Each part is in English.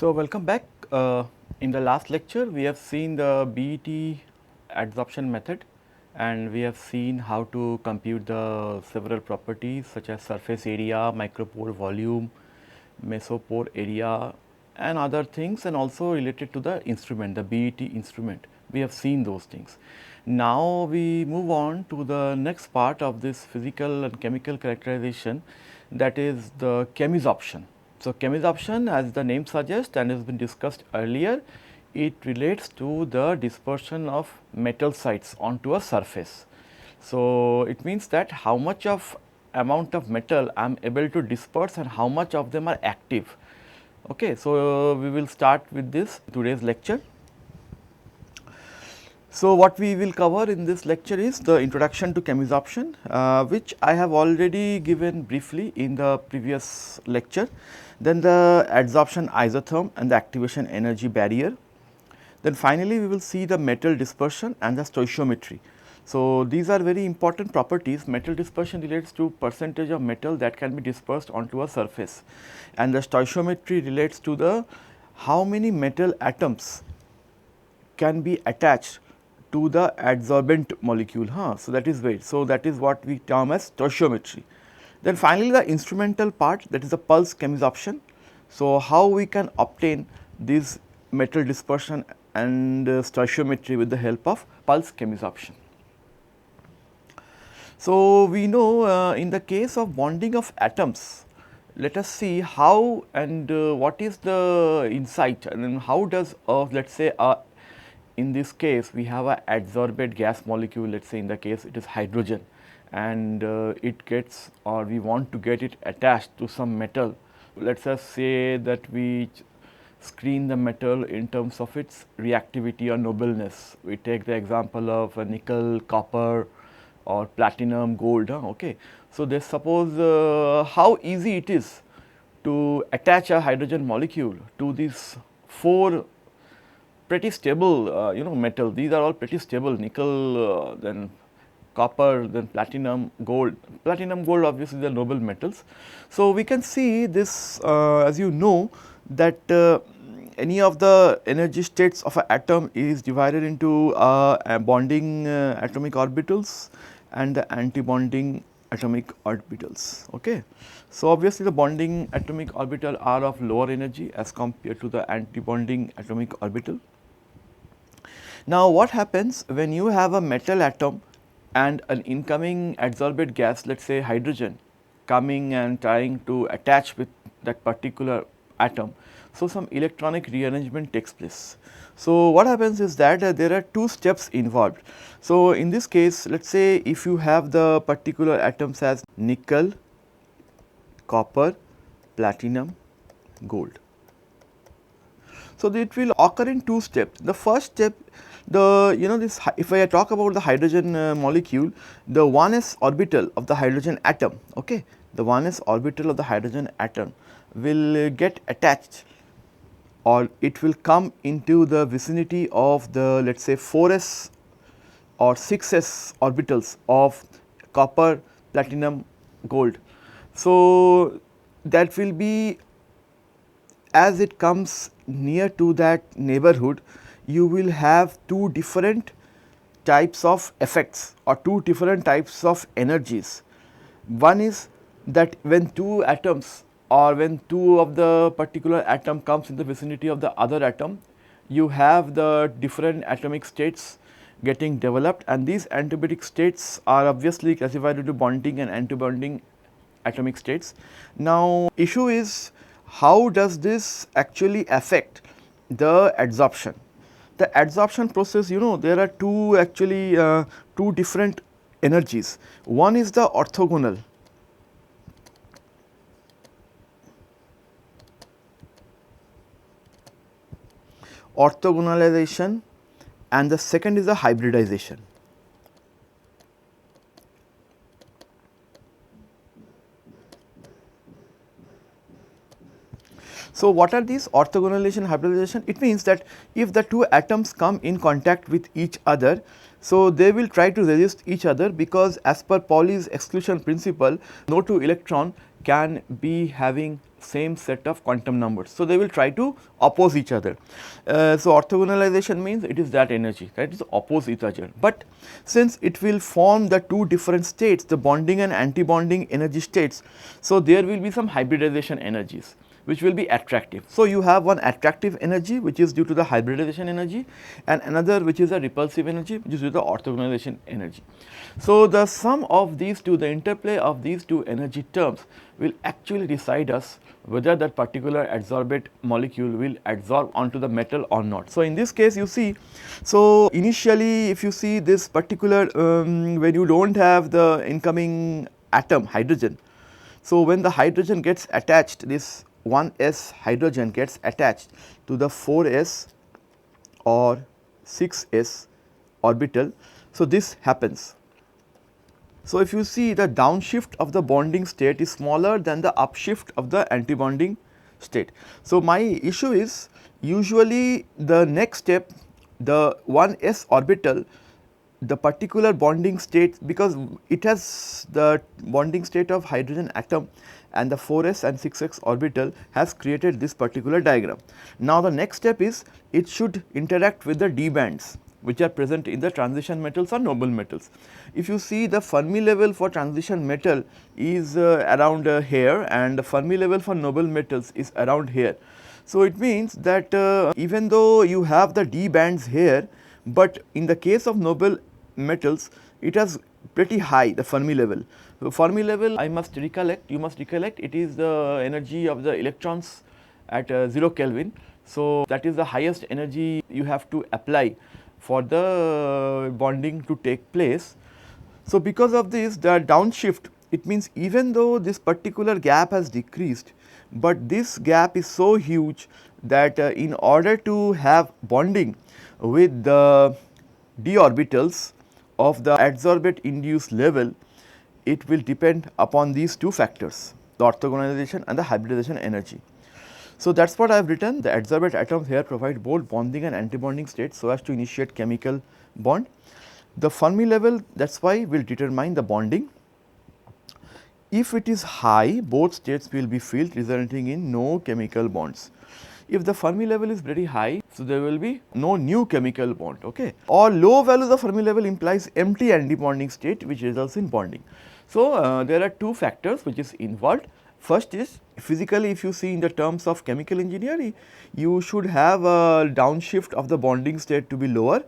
So, welcome back. In the last lecture, we have seen the BET adsorption method, and we have seen how to compute the several properties such as surface area, micropore volume, mesopore area and other things, and also related to the instrument, the BET instrument. We have seen those things. Now, we move on to the next part of this physical and chemical characterization, that is the chemisorption. So, chemisorption, as the name suggests and has been discussed earlier, it relates to the dispersion of metal sites onto a surface. So, it means that how much of amount of metal I am able to disperse and how much of them are active. Okay. So, we will start with this today's lecture. So, what we will cover in this lecture is the introduction to chemisorption, which I have already given briefly in the previous lecture. Then the adsorption isotherm and the activation energy barrier. Then finally, we will see the metal dispersion and the stoichiometry. So, these are very important properties. Metal dispersion relates to percentage of metal that can be dispersed onto a surface, and the stoichiometry relates to the how many metal atoms can be attached to the adsorbent molecule. So, that is weight. So, that is what we term as stoichiometry. Then finally, the instrumental part, that is the pulse chemisorption. So, how we can obtain this metal dispersion and stoichiometry with the help of pulse chemisorption. So, we know in the case of bonding of atoms, let us see how and what is the insight, and then how does let us say in this case we have a adsorbate gas molecule, let us say in the case it is hydrogen, and it gets, or we want to get it attached to some metal. Let us say that we screen the metal in terms of its reactivity or nobleness. We take the example of a nickel, copper or platinum, gold. Okay. So, they suppose how easy it is to attach a hydrogen molecule to these 4 pretty stable metal. These are all pretty stable, nickel, then copper, then platinum, gold. Platinum, gold obviously they are noble metals. So, we can see this as you know that any of the energy states of an atom is divided into bonding atomic orbitals and the anti-bonding atomic orbitals. Okay. So, obviously, the bonding atomic orbital are of lower energy as compared to the anti-bonding atomic orbital. Now, what happens when you have a metal atom and an incoming adsorbate gas, let us say hydrogen, coming and trying to attach with that particular atom. So, some electronic rearrangement takes place. So, what happens is that there are 2 steps involved. So, in this case, let us say if you have the particular atoms as nickel, copper, platinum, gold. So, it will occur in 2 steps. The first step, this if I talk about the hydrogen molecule, the 1s orbital of the hydrogen atom, okay, the 1s orbital of the hydrogen atom will get attached, or it will come into the vicinity of the, let us say 4s or 6s orbitals of copper, platinum, gold. So, that will be, as it comes near to that neighborhood, you will have 2 different types of effects or 2 different types of energies. One is that when 2 atoms or when 2 of the particular atom comes in the vicinity of the other atom, you have the different atomic states getting developed, and these atomic states are obviously classified into bonding and anti-bonding atomic states. Now, issue is how does this actually affect the adsorption? The adsorption process, there are 2 actually 2 different energies. One is the orthogonalization, and the second is the hybridization. So, what are these orthogonalization and hybridization? It means that if the 2 atoms come in contact with each other, so they will try to resist each other, because as per Pauli's exclusion principle, no 2 electron can be having same set of quantum numbers. So, they will try to oppose each other. So, orthogonalization means it is that energy, that is oppose each other, but since it will form the two different states, the bonding and anti-bonding energy states. So, there will be some hybridization energies which will be attractive. So, you have one attractive energy which is due to the hybridization energy, and another which is a repulsive energy which is due to the orthogonalization energy. So, the sum of these two, the interplay of these two energy terms will actually decide us whether that particular adsorbate molecule will adsorb onto the metal or not. So, in this case you see, so initially if you see this particular when you do not have the incoming atom hydrogen. So, when the hydrogen gets attached, this 1s hydrogen gets attached to the 4s or 6s orbital. So, this happens. So, if you see, the downshift of the bonding state is smaller than the upshift of the antibonding state. So, my issue is usually the next step, the 1s orbital, the particular bonding state, because it has the bonding state of hydrogen atom and the 4s and 6s orbital has created this particular diagram. Now, the next step is it should interact with the d bands which are present in the transition metals or noble metals. If you see, the Fermi level for transition metal is around here, and the Fermi level for noble metals is around here. So, it means that even though you have the d bands here, but in the case of noble metals it has pretty high, the Fermi level. So, Fermi level, I must recollect, you must recollect, it is the energy of the electrons at 0 Kelvin. So, that is the highest energy you have to apply for the bonding to take place. So, because of this, the downshift, it means even though this particular gap has decreased, but this gap is so huge that in order to have bonding with the d orbitals of the adsorbate induced level, it will depend upon these two factors, the orthogonalization and the hybridization energy. So, that is what I have written. The adsorbate atoms here provide both bonding and antibonding states so as to initiate chemical bond. The Fermi level, that is why will determine the bonding. If it is high, both states will be filled, resulting in no chemical bonds. If the Fermi level is very high, so there will be no new chemical bond, okay. Or low values of Fermi level implies empty antibonding state which results in bonding. So, there are two factors which is involved. First is physically, if you see in the terms of chemical engineering, you should have a downshift of the bonding state to be lower,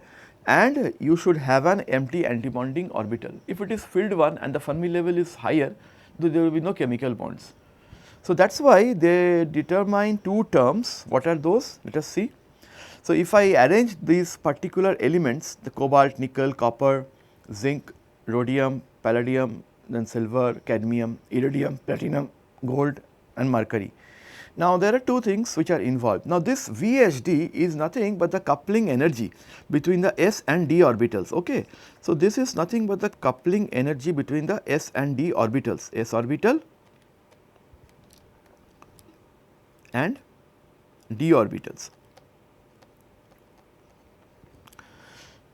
and you should have an empty antibonding orbital. If it is filled one and the Fermi level is higher, there will be no chemical bonds. So, that is why they determine two terms. What are those? Let us see. So, if I arrange these particular elements, the cobalt, nickel, copper, zinc, rhodium, palladium, then silver, cadmium, iridium, platinum, gold and mercury. Now, there are two things which are involved. Now, this VHD is nothing but the coupling energy between the s and d orbitals. Okay. So, this is nothing but the coupling energy between the s and d orbitals, s orbital and d orbitals.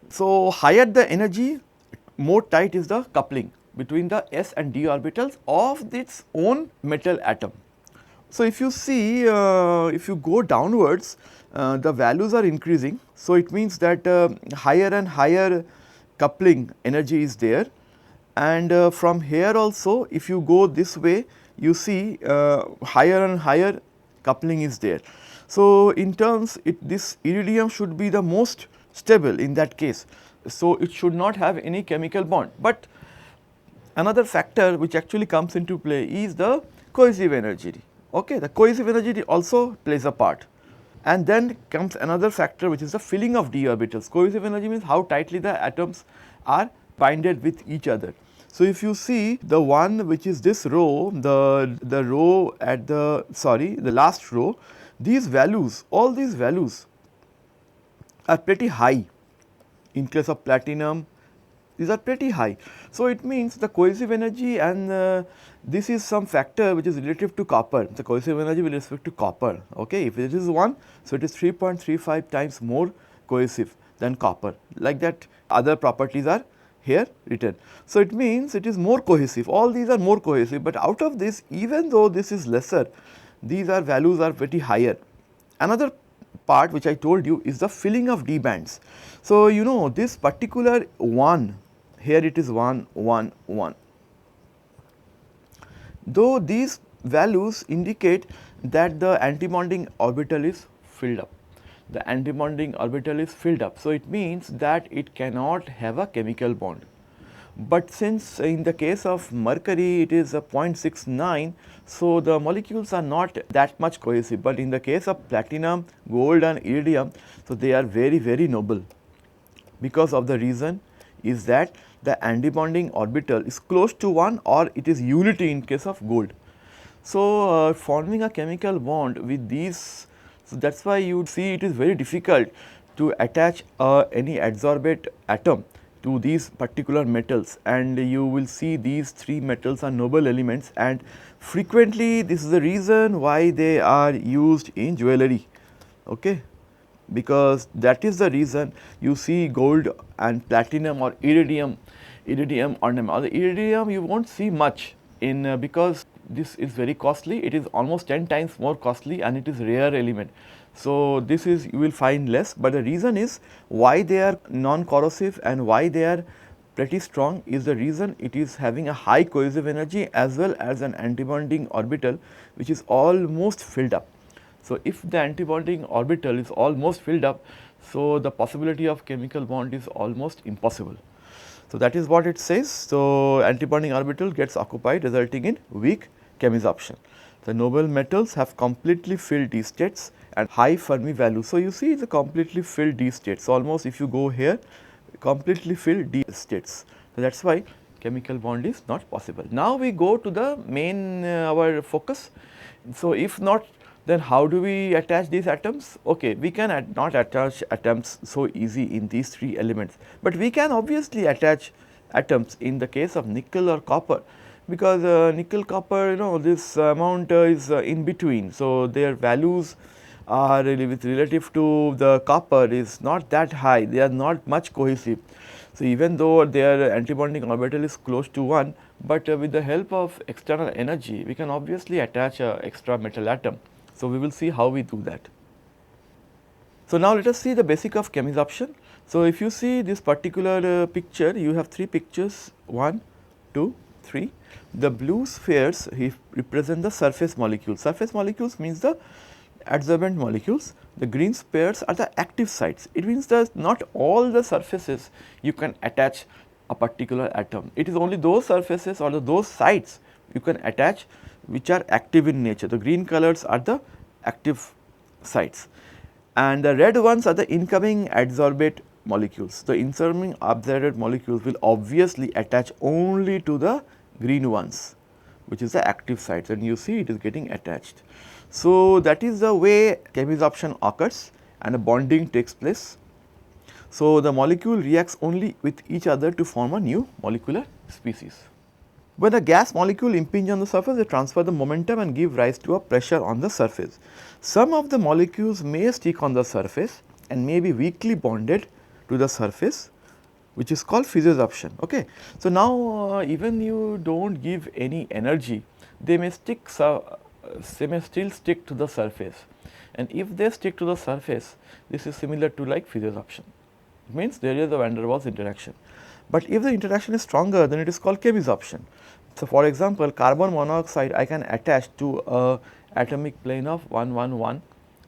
So, higher the energy, more tight is the coupling between the s and d orbitals of its own metal atom. So, if you see, if you go downwards, the values are increasing. So, it means that higher and higher coupling energy is there, and from here also if you go this way, you see higher and higher coupling is there. So, in terms, this iridium should be the most stable in that case. So, it should not have any chemical bond, but another factor which actually comes into play is the cohesive energy. Okay, the cohesive energy also plays a part, and then comes another factor which is the filling of d orbitals. Cohesive energy means how tightly the atoms are binded with each other. So, if you see the one which is this row, the row at the last row, these values, all these values are pretty high. In case of platinum, these are pretty high. So, it means the cohesive energy, and this is some factor which is relative to copper, the cohesive energy with respect to copper. Okay. If it is 1, so it is 3.35 times more cohesive than copper, like that other properties are here written. So, it means it is more cohesive, all these are more cohesive, but out of this, even though this is lesser, these are values are pretty higher. Another part which I told you is the filling of d bands. So, you know this particular 1, here it is 1 1 1, though these values indicate that the antibonding orbital is filled up. The antibonding orbital is filled up. So, it means that it cannot have a chemical bond. But since in the case of mercury it is a 0.69, so the molecules are not that much cohesive, but in the case of platinum, gold and iridium, so they are very noble, because of the reason is that the antibonding orbital is close to 1 or it is unity in case of gold. So, forming a chemical bond with these, so that is why you would see it is very difficult to attach any adsorbate atom to these particular metals, and you will see these 3 metals are noble elements, and frequently this is the reason why they are used in jewellery. Okay. Because that is the reason you see gold and platinum or iridium ornament. Or the iridium you will not see much in because this is very costly, it is almost 10 times more costly and it is rare element. So, this is you will find less, but the reason is why they are non-corrosive and why they are pretty strong is the reason it is having a high cohesive energy as well as an antibonding orbital which is almost filled up. So, if the antibonding orbital is almost filled up, so the possibility of chemical bond is almost impossible. So, that is what it says. So, antibonding orbital gets occupied resulting in weak chemisorption. The noble metals have completely filled d states and high Fermi value. So, you see the completely filled d states, almost if you go here completely filled d states. So, that is why chemical bond is not possible. Now, we go to the main our focus. So, if not, then how do we attach these atoms? Okay, we can not attach atoms so easy in these 3 elements, but we can obviously attach atoms in the case of nickel or copper, because nickel copper, you know, this amount is in between. So, their values are really with relative to the copper is not that high, they are not much cohesive. So, even though their antibonding orbital is close to 1, but with the help of external energy we can obviously attach a extra metal atom. So, we will see how we do that. So, now let us see the basic of chemisorption. So, if you see this particular picture, you have 3 pictures 1, 2, 3. The blue spheres represent the surface molecules. Surface molecules means the adsorbent molecules. The green spheres are the active sites. It means that not all the surfaces you can attach a particular atom. It is only those surfaces or those sites you can attach which are active in nature. The green colors are the active sites and the red ones are the incoming adsorbate molecules. The incoming adsorbate molecules will obviously attach only to the green ones, which is the active sites, and you see it is getting attached. So, that is the way chemisorption occurs and a bonding takes place. So, the molecule reacts only with each other to form a new molecular species. When a gas molecule impinge on the surface, they transfer the momentum and give rise to a pressure on the surface. Some of the molecules may stick on the surface and may be weakly bonded to the surface, which is called physiosorption. Okay. So, now even you do not give any energy, they may stick, they may still stick to the surface, and if they stick to the surface, this is similar to like physiosorption. It means there is a van der Waals interaction. But if the interaction is stronger, then it is called chemisorption. So, for example, carbon monoxide I can attach to a atomic plane of 111.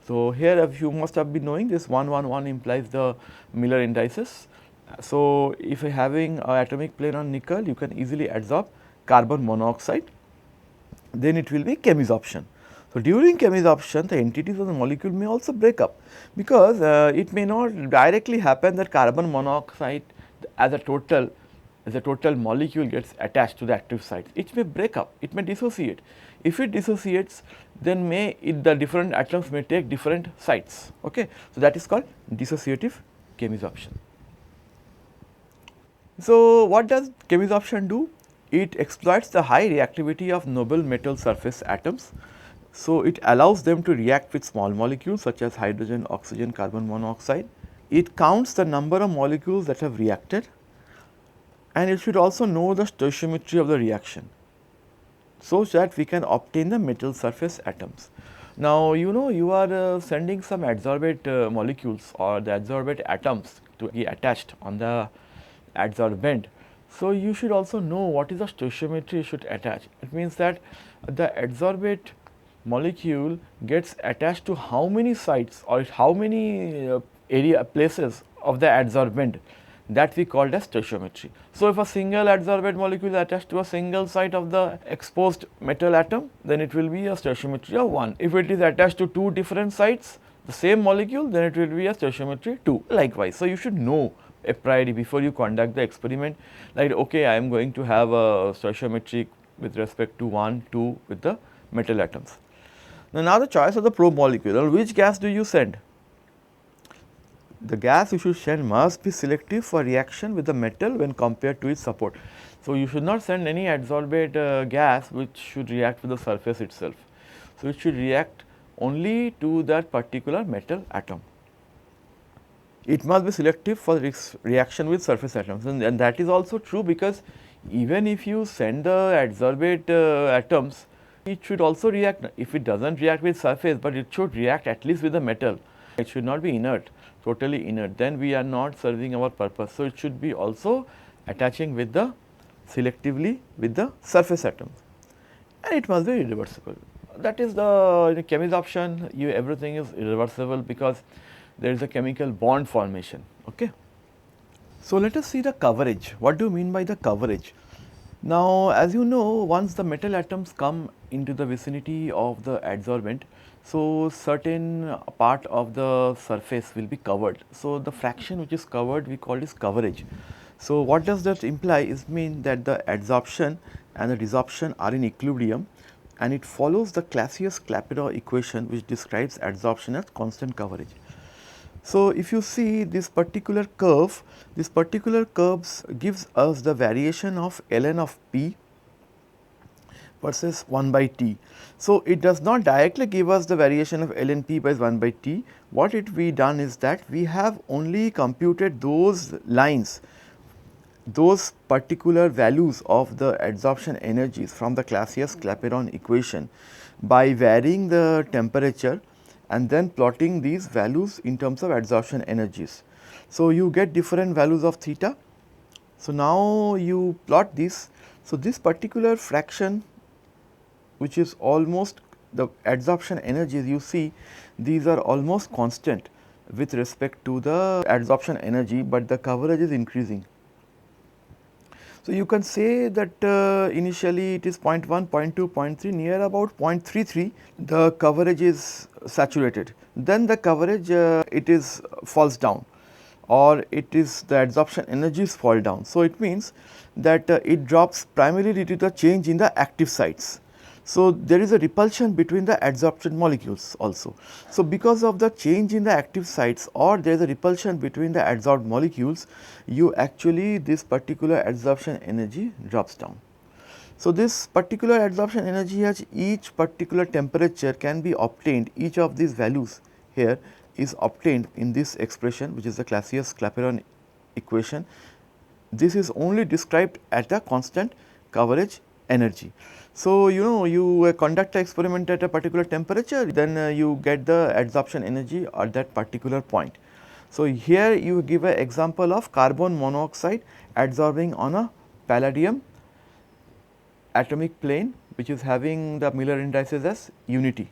So, here if you must have been knowing this 111 implies the Miller indices. So, if you are having a atomic plane on nickel, you can easily adsorb carbon monoxide, then it will be chemisorption. So, during chemisorption the entities of the molecule may also break up, because it may not directly happen that carbon monoxide as a total molecule gets attached to the active site. It may break up, it may dissociate. If it dissociates, then the different atoms may take different sites. Okay. So, that is called dissociative chemisorption. So, what does chemisorption do? It exploits the high reactivity of noble metal surface atoms. So, it allows them to react with small molecules such as hydrogen, oxygen, carbon monoxide. It counts the number of molecules that have reacted, and it should also know the stoichiometry of the reaction. so that we can obtain the metal surface atoms. Now, you know, you are sending some adsorbate molecules or the adsorbate atoms to be attached on the adsorbent. So, you should also know what is the stoichiometry you should attach. It means that the adsorbate molecule gets attached to how many sites or how many area places of the adsorbent, that we called as stoichiometry. So, if a single adsorbate molecule is attached to a single site of the exposed metal atom, then it will be a stoichiometry of 1. If it is attached to two different sites, the same molecule, then it will be a stoichiometry 2, likewise. So, you should know a priori before you conduct the experiment, like okay, I am going to have a stoichiometry with respect to 1, 2 with the metal atoms. Now the choice of the probe molecule, which gas do you send? The gas you should send must be selective for reaction with the metal when compared to its support. So, you should not send any adsorbate gas which should react with the surface itself. So, it should react only to that particular metal atom. It must be selective for reaction with surface atoms, and that is also true because even if you send the adsorbate atoms, it should also react. If it does not react with surface, but it should react at least with the metal. It should not be inert, totally inert, then we are not serving our purpose. So, it should be also attaching with the selectively with the surface atoms, and it must be irreversible. That is the chemisorption, everything is irreversible because there is a chemical bond formation. Okay. So, let us see the coverage. What do you mean by the coverage? Now, as you know, once the metal atoms come into the vicinity of the adsorbent, so certain part of the surface will be covered. So, the fraction which is covered we call this coverage. So, what does that imply is mean that the adsorption and the desorption are in equilibrium, and it follows the Clausius-Clapeyron equation which describes adsorption as constant coverage. So, if you see this particular curve gives us the variation of ln of p versus 1 by t. So, it does not directly give us the variation of ln p by 1 by t. What we done is that we have only computed those lines, those particular values of the adsorption energies from the Clausius-Clapeyron equation by varying the temperature and then plotting these values in terms of adsorption energies. So, you get different values of theta. So, now you plot this. So, this particular fraction which is almost the adsorption energies, you see these are almost constant with respect to the adsorption energy, but the coverage is increasing. So, you can say that initially it is 0.1, 0.2, 0.3, near about 0.33 the coverage is saturated, then the coverage it is falls down, or it is the adsorption energies fall down. So, it means that it drops primarily due to the change in the active sites. So, there is a repulsion between the adsorption molecules also. So, because of the change in the active sites or there is a repulsion between the adsorbed molecules, you actually this particular adsorption energy drops down. So, this particular adsorption energy has each particular temperature can be obtained, each of these values here is obtained in this expression which is the Clausius-Clapeyron equation. This is only described at a constant coverage energy. So, you know, you conduct an experiment at a particular temperature, then you get the adsorption energy at that particular point. So, here you give an example of carbon monoxide adsorbing on a palladium atomic plane which is having the Miller indices as unity.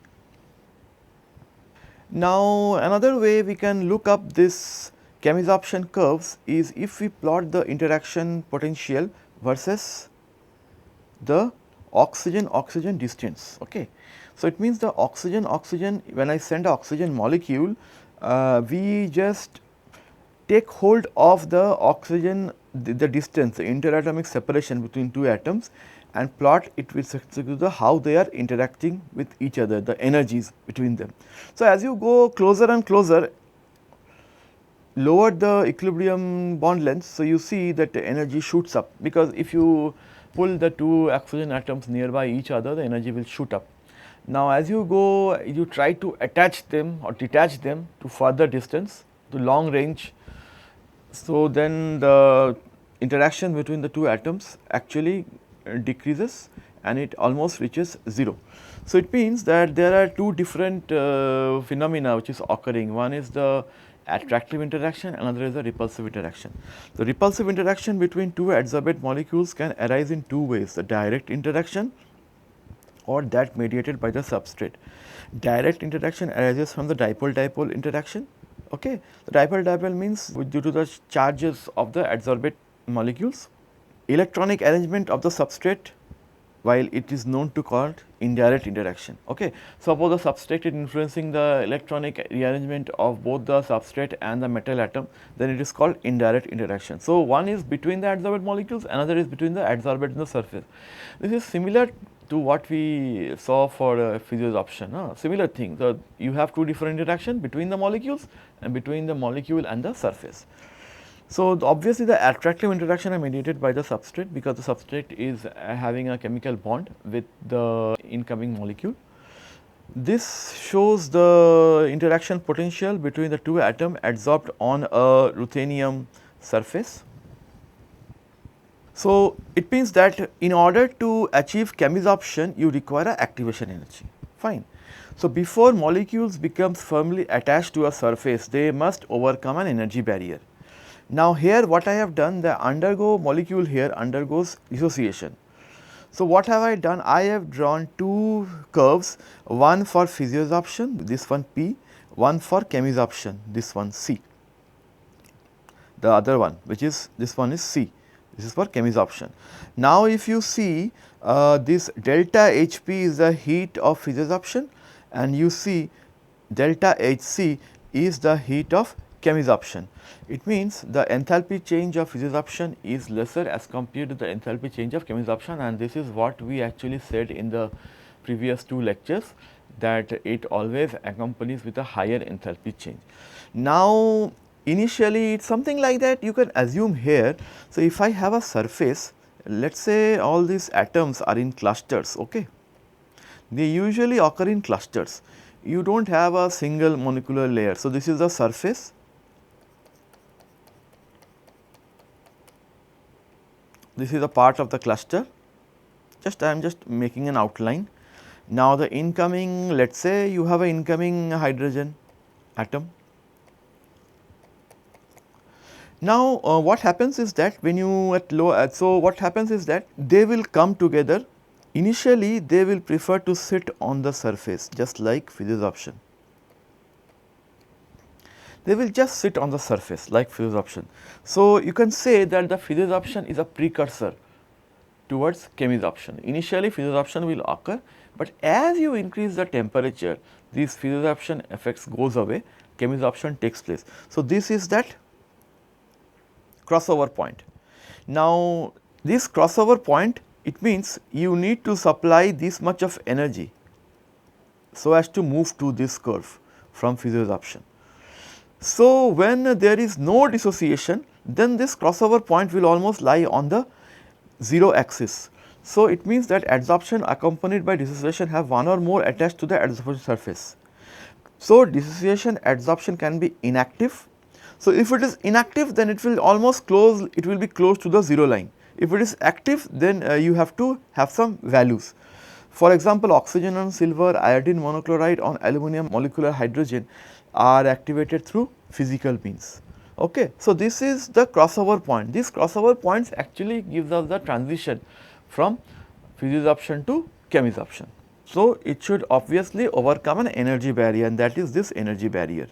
Now, another way we can look up this chemisorption curves is if we plot the interaction potential versus the oxygen distance. Okay. So, it means the oxygen when I send an oxygen molecule, we just take hold of the oxygen the distance, the interatomic separation between two atoms, and plot it with respect to the how they are interacting with each other, the energies between them. So, as you go closer and closer, lower the equilibrium bond length. So, you see that the energy shoots up, because if you pull the two oxygen atoms nearby each other, the energy will shoot up. Now, as you go, you try to attach them or detach them to further distance, to long range. So, then the interaction between the two atoms actually decreases, and it almost reaches 0. So, it means that there are two different phenomena which is occurring. One is the attractive interaction, another is the repulsive interaction. The repulsive interaction between two adsorbate molecules can arise in two ways: the direct interaction or that mediated by the substrate. Direct interaction arises from the dipole-dipole interaction. Okay. The dipole-dipole means due to the charges of the adsorbate molecules. Electronic arrangement of the substrate, while it is known to called indirect interaction. Okay. Suppose the substrate is influencing the electronic rearrangement of both the substrate and the metal atom, then it is called indirect interaction. So, one is between the adsorbate molecules, another is between the adsorbate and the surface. This is similar to what we saw for physiosorption, similar thing. So, you have two different interaction between the molecules and between the molecule and the surface. So, obviously the attractive interaction are mediated by the substrate, because the substrate is having a chemical bond with the incoming molecule. This shows the interaction potential between the two atoms adsorbed on a ruthenium surface. So, it means that in order to achieve chemisorption, you require a activation energy, fine. So, before molecules becomes firmly attached to a surface, they must overcome an energy barrier. Now, here what I have done, the molecule here undergoes dissociation. So, what have I done? I have drawn two curves, one for physiosorption, this one P, one for chemisorption, this one C. The other one, which is this one is C, this is for chemisorption. Now, if you see this delta Hp is the heat of physiosorption, and you see delta Hc is the heat of chemisorption. It means the enthalpy change of physiosorption is lesser as compared to the enthalpy change of chemisorption, and this is what we actually said in the previous two lectures, that it always accompanies with a higher enthalpy change. Now, initially it is something like that you can assume here. So, if I have a surface, let us say all these atoms are in clusters, okay. They usually occur in clusters, you do not have a single molecular layer. So, this is the surface. This is a part of the cluster, I am just making an outline. Now, the incoming, let us say you have an incoming hydrogen atom. Now, what happens is that when you at low, so what happens is that they will come together. Initially, they will prefer to sit on the surface, just like physiosorption. They will just sit on the surface like physiosorption. So, you can say that the physiosorption is a precursor towards chemisorption. Initially, physiosorption will occur, but as you increase the temperature, these physiosorption effects goes away, chemisorption takes place. So, this is that crossover point. Now, this crossover point, it means you need to supply this much of energy so as to move to this curve from physiosorption. So, when there is no dissociation, then this crossover point will almost lie on the 0 axis. So, it means that adsorption accompanied by dissociation have one or more attached to the adsorption surface. So, dissociation adsorption can be inactive. So, if it is inactive, then it will almost close, it will be close to the 0 line. If it is active, then you have to have some values. For example, oxygen on silver, iodine monochloride on aluminum molecular hydrogen are activated through physical means. Okay. So, this is the crossover point. These crossover points actually gives us the transition from physiosorption to chemisorption. So, it should obviously overcome an energy barrier, and that is this energy barrier.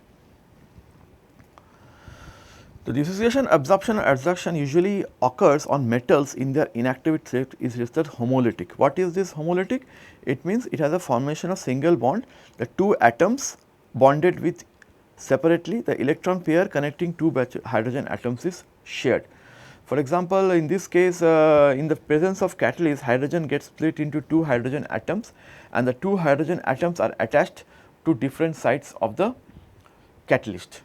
The dissociation, absorption and adsorption usually occurs on metals in their inactive state is listed homolytic. What is this homolytic? It means it has a formation of single bond, the two atoms bonded with separately, the electron pair connecting two hydrogen atoms is shared. For example, in this case, in the presence of catalyst, hydrogen gets split into two hydrogen atoms, and the two hydrogen atoms are attached to different sides of the catalyst.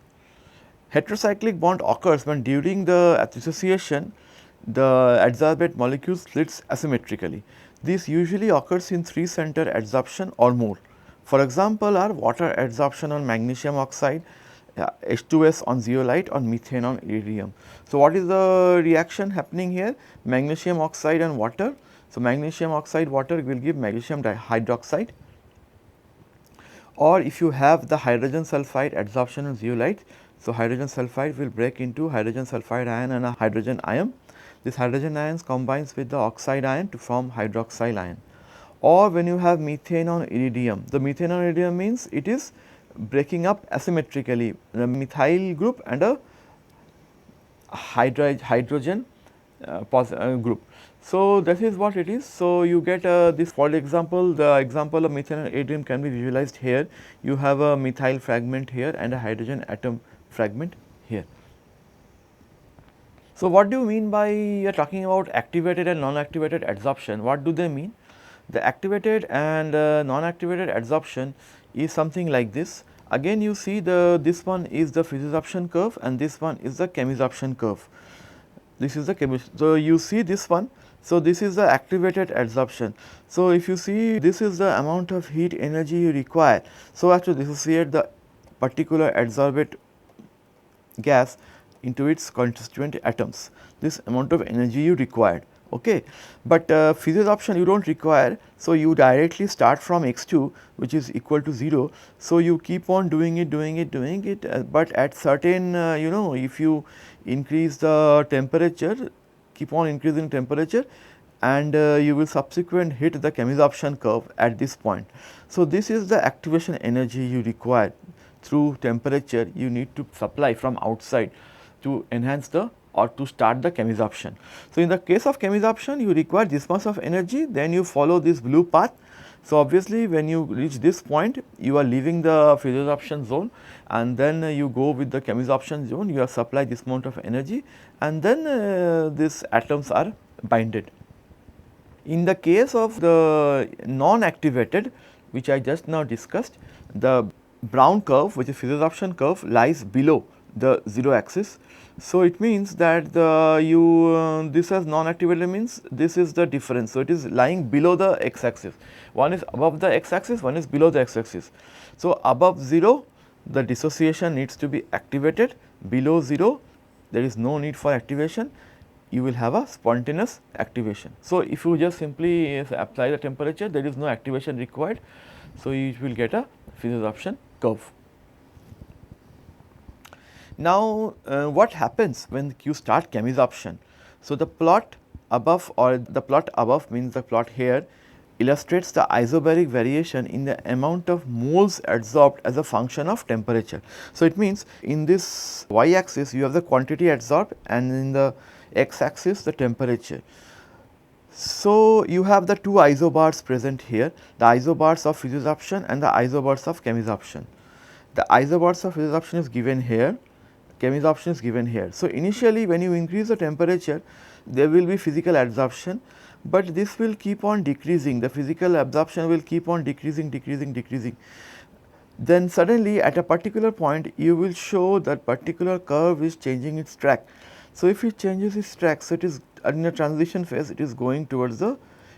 Heterocyclic bond occurs when during the dissociation, the adsorbate molecule splits asymmetrically. This usually occurs in 3 center adsorption or more. For example, are water adsorption on magnesium oxide, H2S on zeolite, or methane on iridium. So, what is the reaction happening here? Magnesium oxide and water So, magnesium oxide water will give magnesium hydroxide, or if you have the hydrogen sulfide adsorption in zeolite. So, hydrogen sulfide will break into hydrogen sulfide ion and a hydrogen ion. This hydrogen ions combines with the oxide ion to form hydroxyl ion. Or when you have methane on iridium, the methane on iridium means it is breaking up asymmetrically, the methyl group and a hydrogen group. So, that is what it is. So, you get this, for example, the example of methane and iridium can be visualized here. You have a methyl fragment here and a hydrogen atom fragment here. So, what do you mean by talking about activated and non-activated adsorption? What do they mean? The activated and non-activated adsorption is something like this. Again you see this one is the physisorption curve and this one is the chemisorption curve. This is the so you see this one. So, this is the activated adsorption. So, if you see, this is the amount of heat energy you require so as to dissociate the particular adsorbate gas into its constituent atoms, this amount of energy you required. Okay. But physisorption you do not require. So, you directly start from x2 which is equal to 0. So, you keep on doing it, but at certain you know, if you increase the temperature, keep on increasing temperature, and you will subsequent hit the chemisorption curve at this point. So, this is the activation energy you require through temperature you need to supply from outside to enhance the or to start the chemisorption. So, in the case of chemisorption you require this much of energy, then you follow this blue path. So, obviously when you reach this point you are leaving the physisorption zone and then you go with the chemisorption zone, you have supply this amount of energy and then these atoms are binded. In the case of the non-activated, which I just now discussed, the brown curve which is physisorption curve lies below the 0 axis. So, it means that the this as non-activated means this is the difference. So, it is lying below the x axis, one is above the x axis, one is below the x axis. So, above 0 the dissociation needs to be activated, below 0 there is no need for activation, you will have a spontaneous activation. So, if you just simply apply the temperature, there is no activation required. So, you will get a physisorption curve. Now, what happens when you start chemisorption? So, the plot above or the plot above means the plot here illustrates the isobaric variation in the amount of moles adsorbed as a function of temperature. So, it means in this y axis you have the quantity adsorbed and in the x axis the temperature. So, you have the two isobars present here, the isobars of physisorption and the isobars of chemisorption. The isobars of physisorption is given here, chemisorption is given here. So, initially when you increase the temperature there will be physical adsorption, but this will keep on decreasing, the physical absorption will keep on decreasing. Then suddenly at a particular point you will show that particular curve is changing its track. So, if it changes its track, so it is in a transition phase, it is going towards the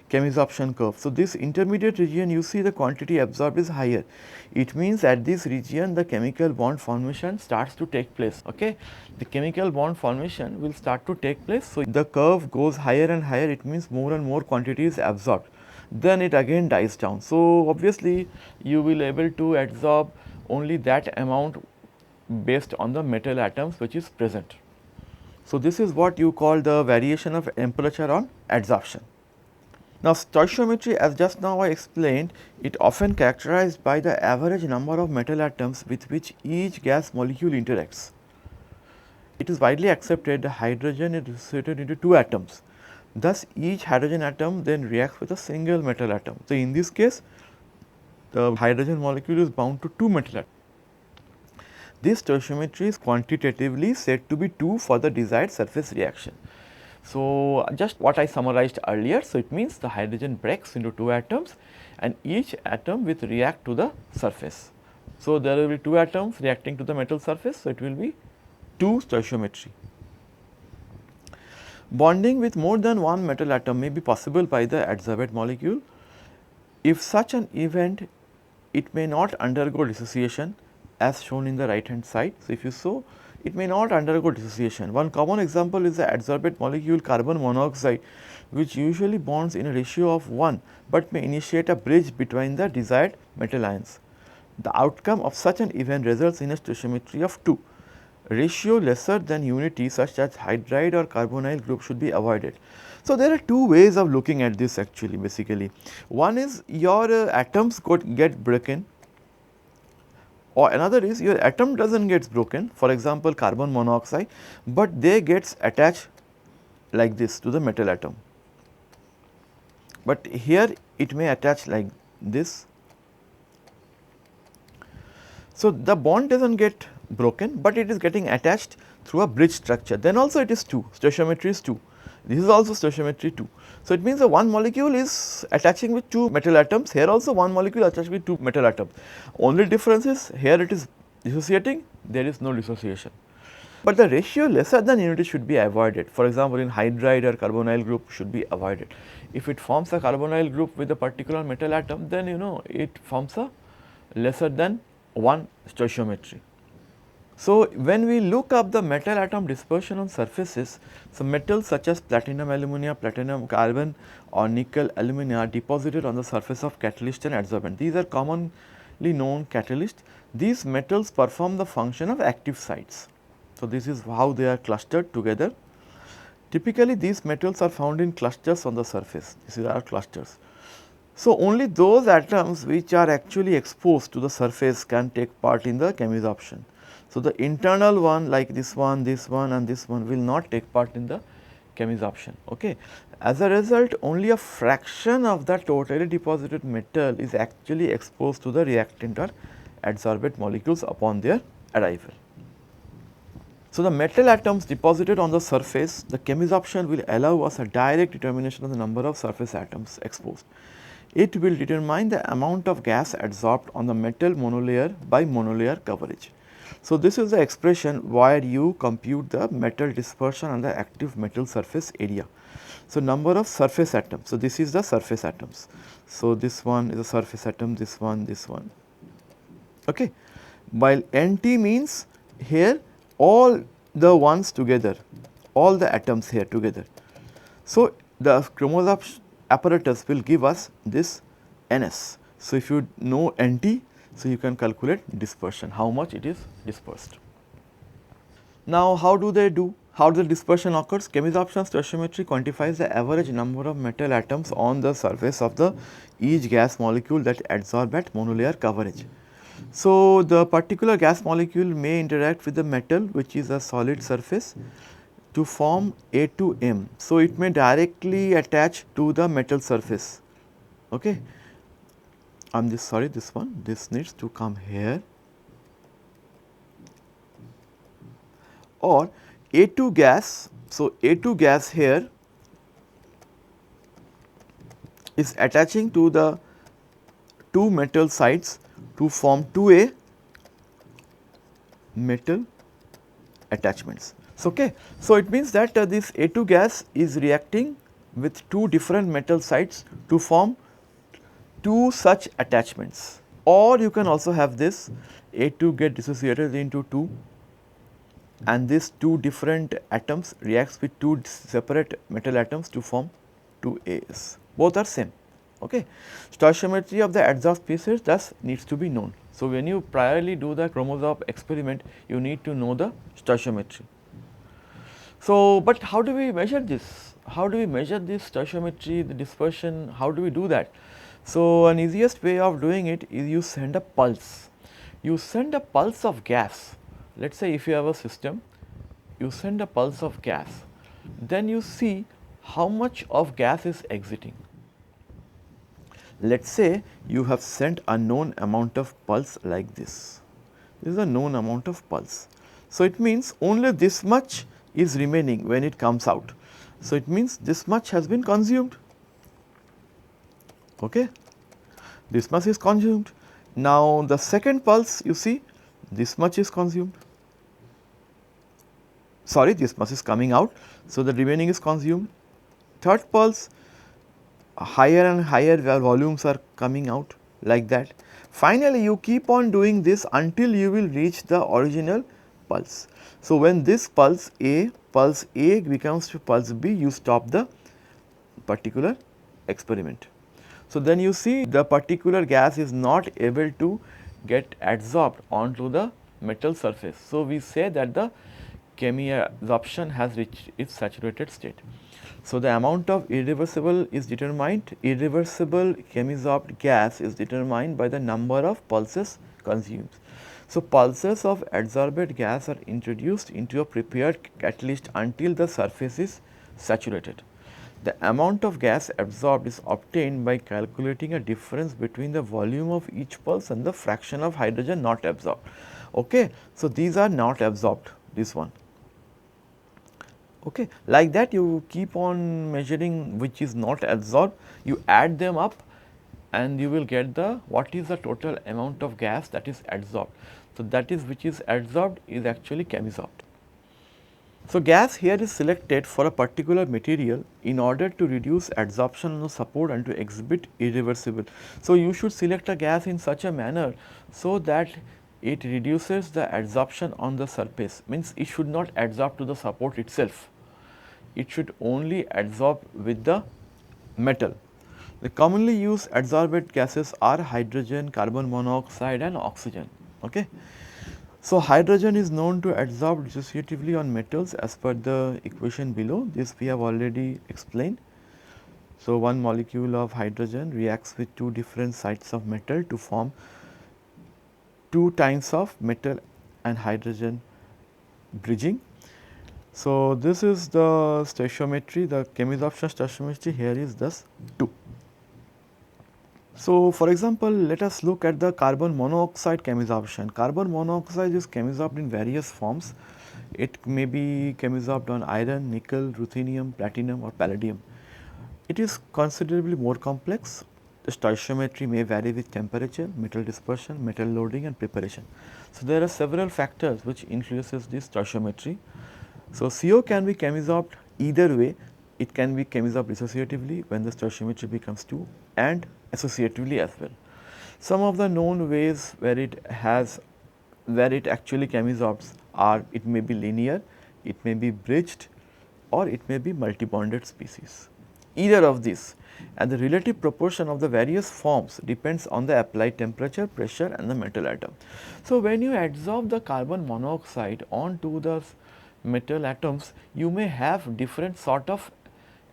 chemisorption curve. So, this intermediate region you see the quantity absorbed is higher. It means at this region the chemical bond formation starts to take place. Okay? The chemical bond formation will start to take place. So, the curve goes higher and higher, it means more and more quantity is absorbed. Then it again dies down. So, obviously you will able to absorb only that amount based on the metal atoms which is present. So, this is what you call the variation of temperature on adsorption. Now, stoichiometry, as just now I explained, it often characterized by the average number of metal atoms with which each gas molecule interacts. It is widely accepted that hydrogen is dissociated into two atoms. Thus, each hydrogen atom then reacts with a single metal atom. So, in this case, the hydrogen molecule is bound to two metal atoms. This stoichiometry is quantitatively said to be 2 for the desired surface reaction. So, just what I summarized earlier. So, it means the hydrogen breaks into 2 atoms and each atom will react to the surface. So, there will be 2 atoms reacting to the metal surface. So, it will be 2 stoichiometry. Bonding with more than one metal atom may be possible by the adsorbate molecule. If such an event, it may not undergo dissociation as shown in the right hand side. So, if you it may not undergo dissociation. One common example is the adsorbate molecule carbon monoxide, which usually bonds in a ratio of 1, but may initiate a bridge between the desired metal ions. The outcome of such an event results in a stoichiometry of 2. Ratio lesser than unity such as hydride or carbonyl group should be avoided. So, there are two ways of looking at this actually basically. One is your atoms get broken, or another is your atom does not get broken, for example carbon monoxide, but they gets attached like this to the metal atom. But here it may attach like this. So, the bond does not get broken, but it is getting attached through a bridge structure, then also it is 2, stoichiometry is 2. This is also stoichiometry 2. So, it means that one molecule is attaching with 2 metal atoms, here also one molecule attached with 2 metal atoms. Only difference is here it is dissociating, there is no dissociation. But the ratio lesser than unity should be avoided. For example, in hydride or carbonyl group should be avoided. If it forms a carbonyl group with a particular metal atom, then it forms a lesser than 1 stoichiometry. So, when we look up the metal atom dispersion on surfaces, so metals such as platinum alumina, platinum carbon or nickel alumina are deposited on the surface of catalyst and adsorbent. These are commonly known catalysts. These metals perform the function of active sites. So, this is how they are clustered together. Typically, these metals are found in clusters on the surface. These are clusters. So, only those atoms which are actually exposed to the surface can take part in the chemisorption. So, the internal one like this one and this one will not take part in the chemisorption. Okay. As a result, only a fraction of the totally deposited metal is actually exposed to the reactant or adsorbate molecules upon their arrival. So, the metal atoms deposited on the surface, the chemisorption will allow us a direct determination of the number of surface atoms exposed. It will determine the amount of gas adsorbed on the metal monolayer by monolayer coverage. So, this is the expression where you compute the metal dispersion and the active metal surface area. So, number of surface atoms. So, this is the surface atoms. So, this one is a surface atom, this one. Okay. While NT means here all the ones together, all the atoms here together. So, the chromosome apparatus will give us this NS. So, if you know NT, so you can calculate dispersion, how much it is dispersed. Now, how do they do? How the dispersion occurs? Chemisorption stoichiometry quantifies the average number of metal atoms on the surface of the each gas molecule that adsorb at monolayer coverage. So, the particular gas molecule may interact with the metal which is a solid surface to form A2M. So, it may directly attach to the metal surface. Okay. This one, this needs to come here, or A2 gas. So, A2 gas here is attaching to the two metal sides to form 2A metal attachments. So, okay. So, it means that this A2 gas is reacting with two different metal sides to form two such attachments, or you can also have this A2 get dissociated into 2 and these two different atoms reacts with two separate metal atoms to form 2As, both are same. Okay. Stoichiometry of the adsorbed species thus needs to be known. So, when you priorly do the chromosome experiment, you need to know the stoichiometry. So, but how do we measure this? How do we measure this stoichiometry, the dispersion, how do we do that? So, an easiest way of doing it is you send a pulse. You send a pulse of gas. Let us say if you have a system, you send a pulse of gas, then you see how much of gas is exiting. Let us say you have sent a known amount of pulse like this. This is a known amount of pulse. So, it means only this much is remaining when it comes out. So, it means this much has been consumed. Okay. This much is consumed. Now, the second pulse you see this much is consumed. Sorry, this much is coming out. So, the remaining is consumed. Third pulse, higher and higher volumes are coming out like that. Finally, you keep on doing this until you will reach the original pulse. So, when this pulse A becomes to pulse B, you stop the particular experiment. So, then you see the particular gas is not able to get adsorbed onto the metal surface. So, we say that the chemiabsorption has reached its saturated state. So, the amount of irreversible is determined, irreversible chemiabsorbed gas is determined by the number of pulses consumed. So, pulses of adsorbed gas are introduced into a prepared catalyst until the surface is saturated. The amount of gas absorbed is obtained by calculating a difference between the volume of each pulse and the fraction of hydrogen not absorbed. Okay. So, these are not absorbed, this one. Okay. Like that you keep on measuring which is not absorbed, you add them up and you will get the what is the total amount of gas that is adsorbed. So, that is which is adsorbed is actually chemisorpted. So, gas here is selected for a particular material in order to reduce adsorption on the support and to exhibit irreversible. So, you should select a gas in such a manner so that it reduces the adsorption on the surface, means it should not adsorb to the support itself, it should only adsorb with the metal. The commonly used adsorbent gases are hydrogen, carbon monoxide and oxygen. Okay. So, hydrogen is known to adsorb dissociatively on metals as per the equation below, this we have already explained. So, one molecule of hydrogen reacts with two different sites of metal to form 2 times of metal and hydrogen bridging. So, this is the stoichiometry, the chemisorption stoichiometry here is thus 2. So, for example, let us look at the carbon monoxide chemisorption. Carbon monoxide is chemisorbed in various forms. It may be chemisorbed on iron, nickel, ruthenium, platinum or palladium. It is considerably more complex. The stoichiometry may vary with temperature, metal dispersion, metal loading and preparation. So, there are several factors which influences this stoichiometry. So, CO can be chemisorbed either way. It can be chemisorbed dissociatively when the stoichiometry becomes 2 and associatively as well. Some of the known ways where it actually chemisorbs are, it may be linear, it may be bridged or it may be multi-bonded species. Either of these, and the relative proportion of the various forms depends on the applied temperature, pressure and the metal atom. So, when you adsorb the carbon monoxide onto the metal atoms, you may have different sort of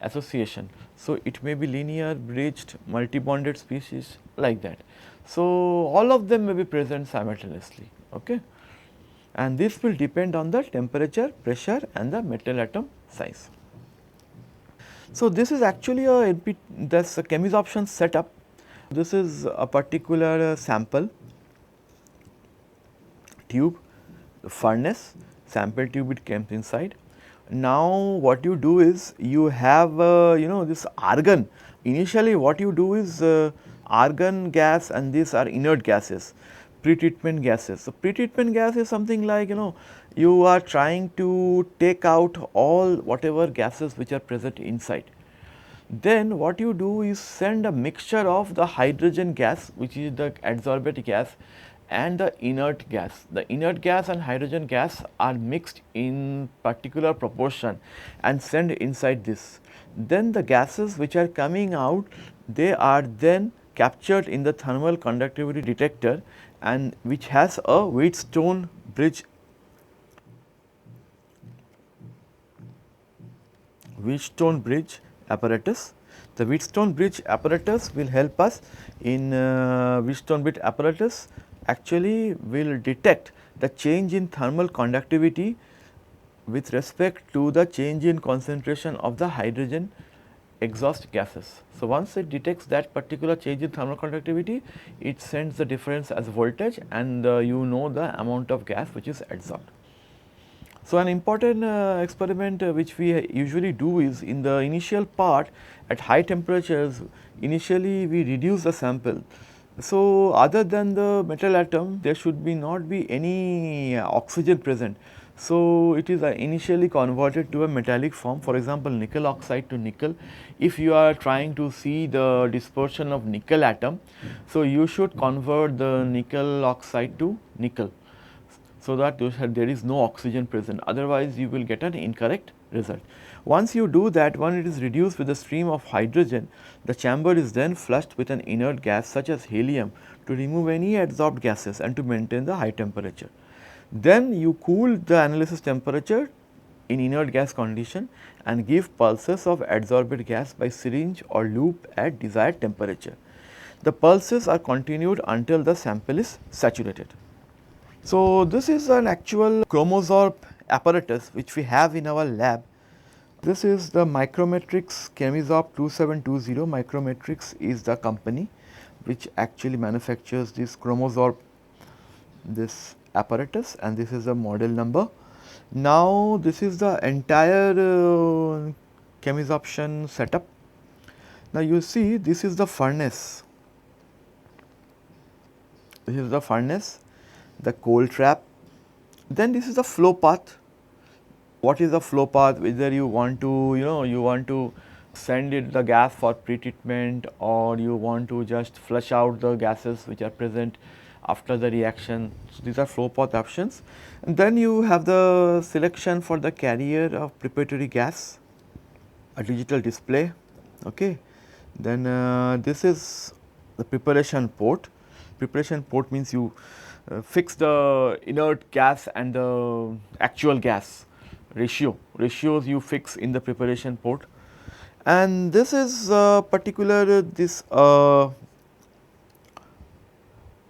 association. So, it may be linear, bridged, multi-bonded species like that. So, all of them may be present simultaneously. Okay. And this will depend on the temperature, pressure and the metal atom size. So, this is actually a chemisorption setup. This is a particular sample tube, the furnace, sample tube it comes inside. Now, what you do is you have this argon. Initially what you do is argon gas and these are inert gases, pretreatment gases. So, pretreatment gas is something like you are trying to take out all whatever gases which are present inside. Then what you do is send a mixture of the hydrogen gas which is the adsorbate gas and the inert gas. The inert gas and hydrogen gas are mixed in particular proportion and sent inside this. Then the gases which are coming out, they are then captured in the thermal conductivity detector and which has a Wheatstone bridge apparatus. The Wheatstone bridge apparatus will help us in Wheatstone bridge apparatus actually will detect the change in thermal conductivity with respect to the change in concentration of the hydrogen exhaust gases. So, once it detects that particular change in thermal conductivity, it sends the difference as voltage and you know the amount of gas which is adsorbed. So, an important experiment which we usually do is in the initial part at high temperatures, initially we reduce the sample. So, other than the metal atom, there should not be any oxygen present. So, it is initially converted to a metallic form, for example, nickel oxide to nickel. If you are trying to see the dispersion of nickel atom, so you should convert the nickel oxide to nickel. so that there is no oxygen present, otherwise you will get an incorrect result. Once you do that, when it is reduced with a stream of hydrogen, the chamber is then flushed with an inert gas such as helium to remove any adsorbed gases and to maintain the high temperature. Then you cool the analysis temperature in inert gas condition and give pulses of adsorbed gas by syringe or loop at desired temperature. The pulses are continued until the sample is saturated. So, this is an actual chromosorb apparatus which we have in our lab. This is the Micrometrix Chemisorb 2720. Micrometrix is the company which actually manufactures this chromosorb, this apparatus, and this is the model number. Now, this is the entire chemisorption setup. Now, you see this is the furnace, this is the furnace, the cold trap, then this is the flow path. What is the flow path? Whether you want to, you want to send it the gas for pretreatment, or you want to just flush out the gases which are present after the reaction. So, these are flow path options. And then you have the selection for the carrier of preparatory gas, a digital display. Okay. Then this is the preparation port. Preparation port means you fix the inert gas and the actual gas ratios you fix in the preparation port. And this is particular this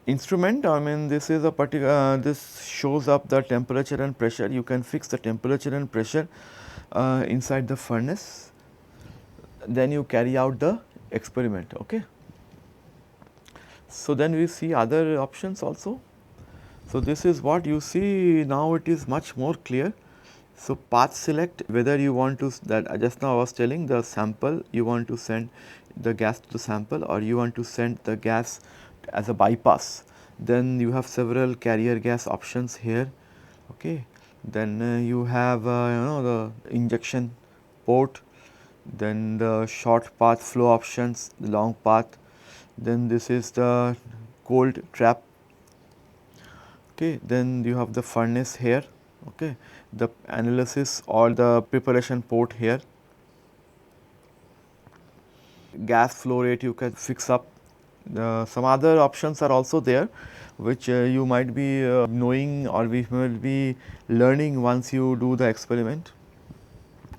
instrument. I mean, this is a particular this shows up the temperature and pressure. You can fix the temperature and pressure inside the furnace, then you carry out the experiment. Okay. So, then we see other options also. So, this is what you see now, it is much more clear. So, path select, whether you want to, that just now I was telling, the sample you want to send the gas to the sample, or you want to send the gas as a bypass. Then you have several carrier gas options here. Okay. Then you have the injection port, then the short path flow options, the long path, then this is the cold trap. Okay. Then you have the furnace here. Okay. The analysis or the preparation port here. Gas flow rate you can fix up. Some other options are also there, which you might be knowing, or we will be learning once you do the experiment.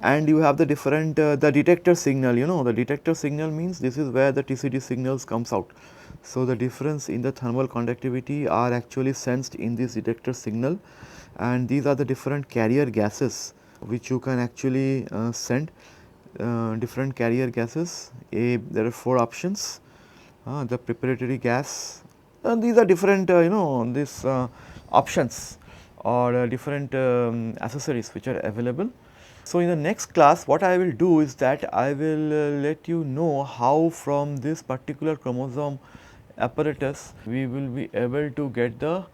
And you have the different the detector signal, the detector signal means this is where the TCD signals comes out. So, the difference in the thermal conductivity are actually sensed in this detector signal, and these are the different carrier gases which you can actually send. Different carrier gases, there are 4 options, the preparatory gas, and these are different these options or different accessories which are available. So, in the next class what I will do is that I will let you know how from this particular chromosome apparatus we will be able to get the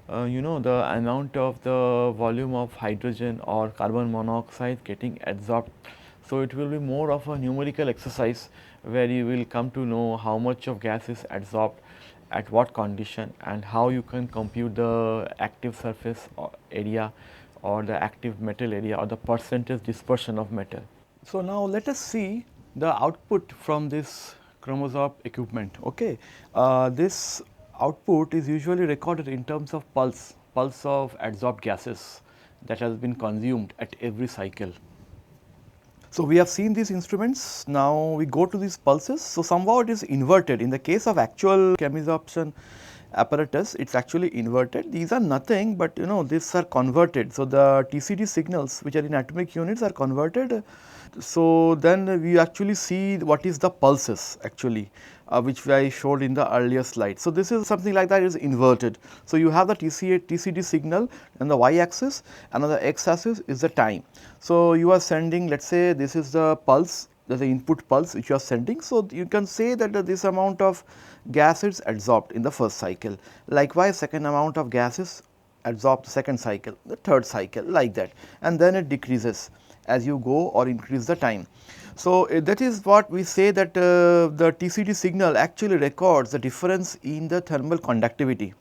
the amount of the volume of hydrogen or carbon monoxide getting adsorbed. So, it will be more of a numerical exercise where you will come to know how much of gas is adsorbed at what condition, and how you can compute the active surface area or the active metal area or the percentage dispersion of metal. So, now let us see the output from this chromosorb equipment. Okay. This output is usually recorded in terms of pulse of adsorbed gases that has been consumed at every cycle. So, we have seen these instruments, now we go to these pulses. So, somehow it is inverted. In the case of actual chemisorption apparatus, it is actually inverted. These are nothing but these are converted. So, the TCD signals which are in atomic units are converted. So, then we actually see what is the pulses actually which I showed in the earlier slide. So, this is something like that is inverted. So, you have the TCD signal and the y axis, and on the x axis is the time. So, you are sending, let us say this is the pulse, that is the input pulse which you are sending. So, you can say that this amount of gas is adsorbed in the first cycle. Likewise, second amount of gas is adsorbed second cycle, the third cycle, like that, and then it decreases as you go or increase the time. So, that is what we say that the TCD signal actually records the difference in the thermal conductivity.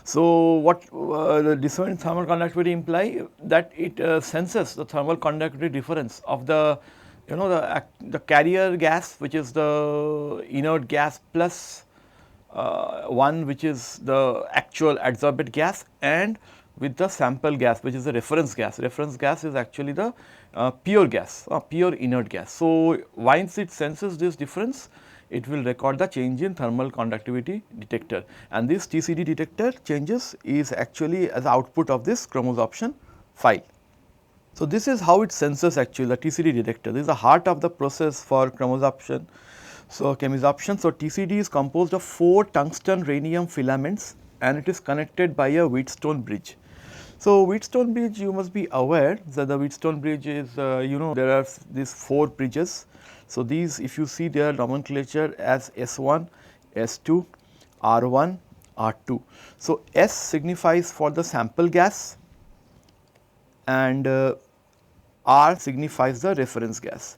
So, what the difference in thermal conductivity imply that it senses the thermal conductivity difference of the the carrier gas, which is the inert gas, plus one which is the actual adsorbate gas, and with the sample gas, which is the reference gas. Reference gas is actually the pure gas, pure inert gas. So, once it senses this difference, it will record the change in thermal conductivity detector, and this TCD detector changes is actually as output of this chromosorption file. So, this is how it senses actually the TCD detector. This is the heart of the process for chromosorption. So, chemisorption. So, TCD is composed of 4 tungsten rhenium filaments and it is connected by a Wheatstone bridge. So, Wheatstone bridge, you must be aware that the Wheatstone bridge is there are these 4 bridges. So, these if you see their nomenclature as S1, S2, R1, R2. So, S signifies for the sample gas and R signifies the reference gas.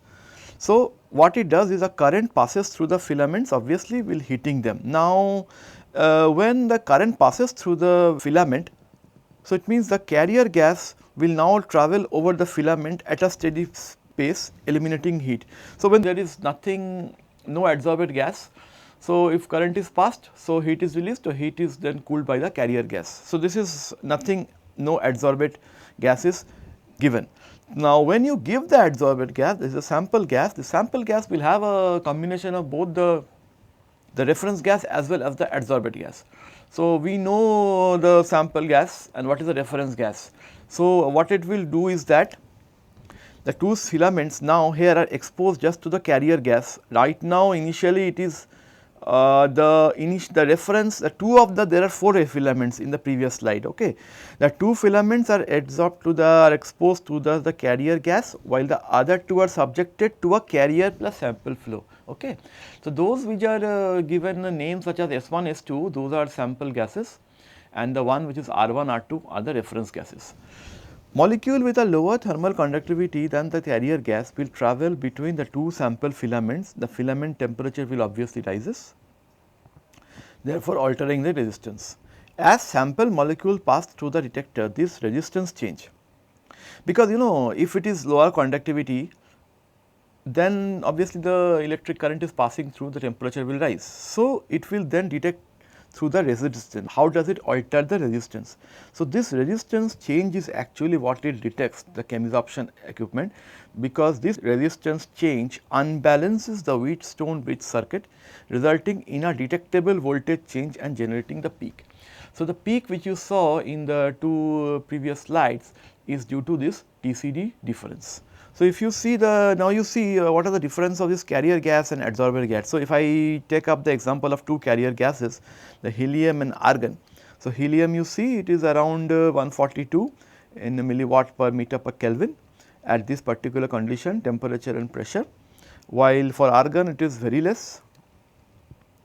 So, what it does is a current passes through the filaments, obviously will heating them. Now, when the current passes through the filament, so it means the carrier gas will now travel over the filament at a steady pace, eliminating heat. So, when there is nothing, no adsorbate gas, so if current is passed, so heat is released, so heat is then cooled by the carrier gas. So, this is nothing, no adsorbate gas is given. Now, when you give the adsorbate gas, this is a sample gas, the sample gas will have a combination of both the reference gas as well as the adsorbate gas. So, we know the sample gas and what is the reference gas. So, what it will do is that the 2 filaments now here are exposed just to the carrier gas. Right now initially it is the reference, the 2 of the, there are 4 filaments in the previous slide, okay. The 2 filaments are adsorbed to the, are exposed to the carrier gas, while the other 2 are subjected to a carrier plus sample flow, okay. So, those which are given names such as S1, S2, those are sample gases, and the one which is R1, R2 are the reference gases. Molecule with a lower thermal conductivity than the carrier gas will travel between the 2 sample filaments. The filament temperature will obviously rises, therefore altering the resistance. As sample molecule pass through the detector, this resistance change, because if it is lower conductivity, then obviously the electric current is passing through, the temperature will rise. So, it will then detect through the resistance. How does it alter the resistance? So, this resistance change is actually what it detects, the chemisorption equipment, because this resistance change unbalances the Wheatstone bridge circuit, resulting in a detectable voltage change and generating the peak. So, the peak which you saw in the 2 previous slides is due to this TCD difference. So, if you see the, now you see what are the difference of this carrier gas and adsorbate gas. So, if I take up the example of 2 carrier gases, the helium and argon. So, helium you see it is around 142 in milliwatt per meter per Kelvin at this particular condition, temperature and pressure, while for argon it is very less.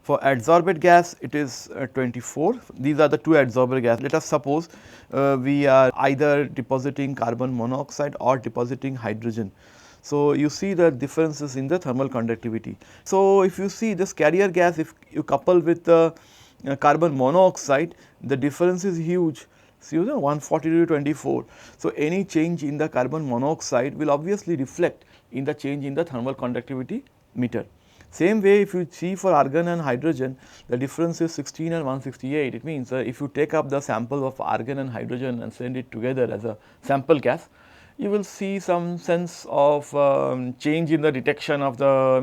For adsorbate gas it is 24, these are the 2 adsorbate gas. Let us suppose we are either depositing carbon monoxide or depositing hydrogen. So, you see the differences in the thermal conductivity. So, if you see this carrier gas, if you couple with the carbon monoxide, the difference is huge. So, 140 to 24. So, any change in the carbon monoxide will obviously reflect in the change in the thermal conductivity meter. Same way, if you see for argon and hydrogen, the difference is 16 and 168. It means if you take up the sample of argon and hydrogen and send it together as a sample gas, you will see some sense of change in the detection of the,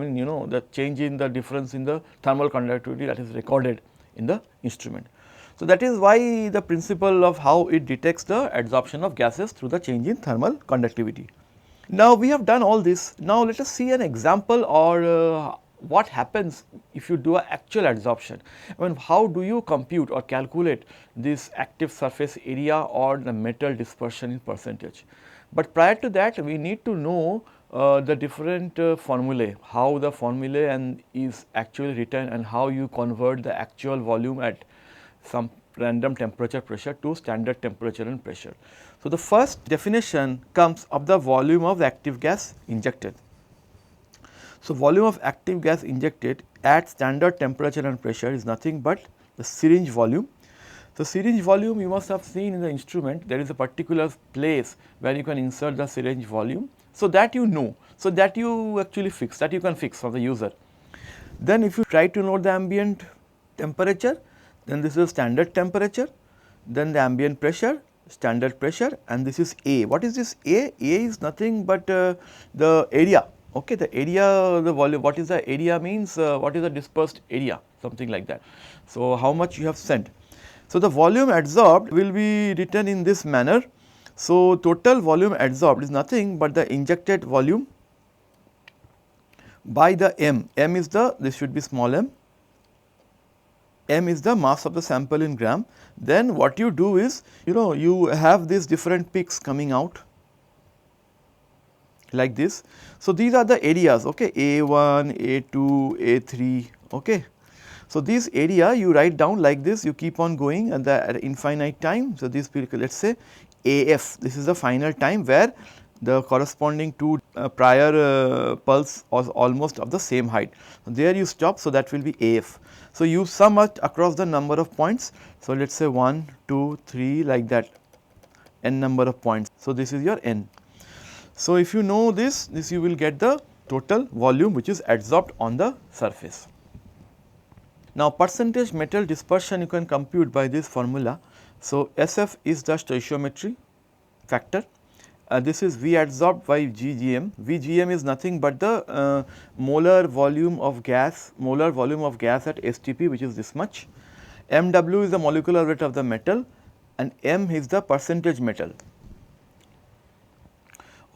the change in the difference in the thermal conductivity that is recorded in the instrument. So, that is why the principle of how it detects the adsorption of gases through the change in thermal conductivity. Now, we have done all this. Now, let us see an example or what happens if you do an actual adsorption. I mean, how do you compute or calculate this active surface area or the metal dispersion in percentage. But prior to that, we need to know the different formulae, how the formulae and is actually written and how you convert the actual volume at some random temperature pressure to standard temperature and pressure. So, the first definition comes of the volume of active gas injected. So, volume of active gas injected at standard temperature and pressure is nothing but the syringe volume. So, syringe volume you must have seen in the instrument, there is a particular place where you can insert the syringe volume. So, that you know, so that you actually fix, that you can fix for the user. Then if you try to note the ambient temperature, then this is standard temperature, then the ambient pressure, standard pressure, and this is A. What is this A? A is nothing but the area, okay, the area, the volume. What is the area means, what is the dispersed area, something like that. So, how much you have sent. So, the volume adsorbed will be written in this manner. So, total volume adsorbed is nothing but the injected volume by the m. M is the, this should be small m. M is the mass of the sample in gram. Then what you do is, you have these different peaks coming out like this. So, these are the areas, okay, A1, A2, A3, okay. So, this area you write down like this, you keep on going and at infinite time. So, this let us say AF, this is the final time where the corresponding to prior pulse was almost of the same height. So, there you stop, so that will be AF. So, you sum it across the number of points. So, let us say 1, 2, 3 like that, n number of points. So, this is your n. So, if you know this you will get the total volume which is adsorbed on the surface. Now, percentage metal dispersion you can compute by this formula. So, SF is the stoichiometry factor. This is V adsorbed by Vgm. Vgm is nothing but the molar volume of gas at STP, which is this much. Mw is the molecular weight of the metal and M is the percentage metal,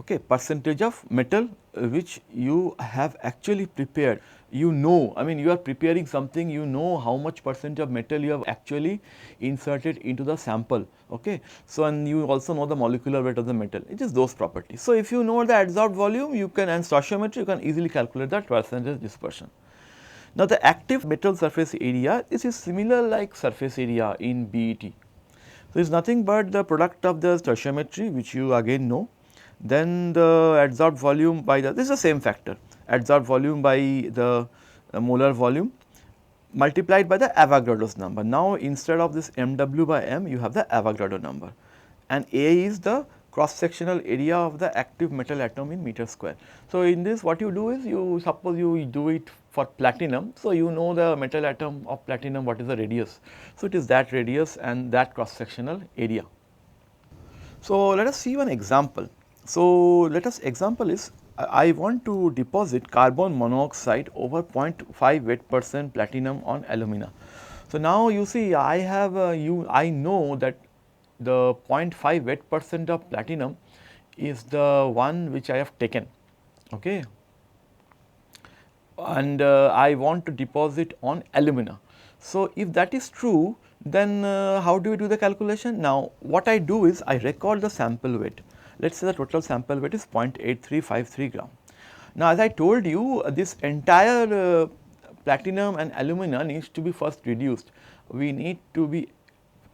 okay, percentage of metal which you have actually prepared. I mean you are preparing something, you know how much percent of metal you have actually inserted into the sample, okay. So, and you also know the molecular weight of the metal, it is those properties. So, if you know the adsorbed volume, you can, and stoichiometry, you can easily calculate that percentage dispersion. Now, the active metal surface area, this is similar like surface area in BET. So, it is nothing but the product of the stoichiometry which you again know, then the adsorbed volume by this is the same factor, adsorbed volume by the molar volume multiplied by the Avogadro's number. Now, instead of this Mw by M, you have the Avogadro number, and A is the cross sectional area of the active metal atom in meter square. So, in this what you do is, you suppose you do it for platinum. So, you know the metal atom of platinum, what is the radius. So, it is that radius and that cross sectional area. So, let us see one example. So, let us example is, I want to deposit carbon monoxide over 0.5 weight % platinum on alumina. So, now you see I have I know that the 0.5 weight % of platinum is the one which I have taken, okay, and I want to deposit on alumina. So, if that is true, then how do we do the calculation? Now, what I do is I record the sample weight. Let us say the total sample weight is 0.8353 gram. Now, as I told you, this entire platinum and alumina needs to be first reduced. We need to be,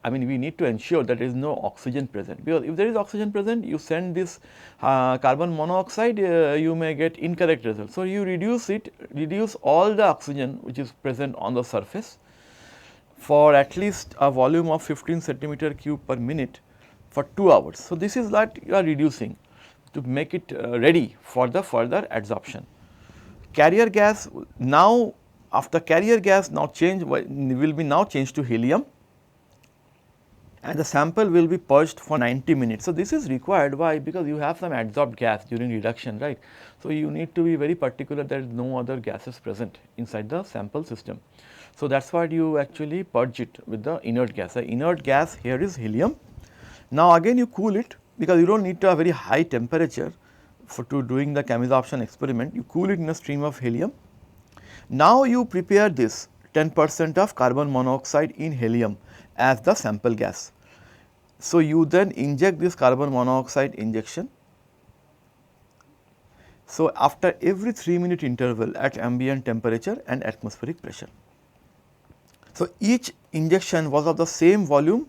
we need to ensure that there is no oxygen present, because if there is oxygen present, you send this carbon monoxide, you may get incorrect result. So, you reduce all the oxygen which is present on the surface for at least a volume of 15 centimeter cube per minute for 2 hours. So, this is that you are reducing to make it ready for the further adsorption. Carrier gas, now after carrier gas now will be now changed to helium, and the sample will be purged for 90 minutes. So, this is required, why? Because you have some adsorbed gas during reduction, right. So, you need to be very particular that no other gases present inside the sample system. So, that is why you actually purge it with the inert gas. The inert gas here is helium. Now, again you cool it, because you do not need to have very high temperature to doing the chemisorption experiment. You cool it in a stream of helium. Now, you prepare this 10% of carbon monoxide in helium as the sample gas. So, you then inject this carbon monoxide injection. So, after every 3-minute interval at ambient temperature and atmospheric pressure. So, each injection was of the same volume.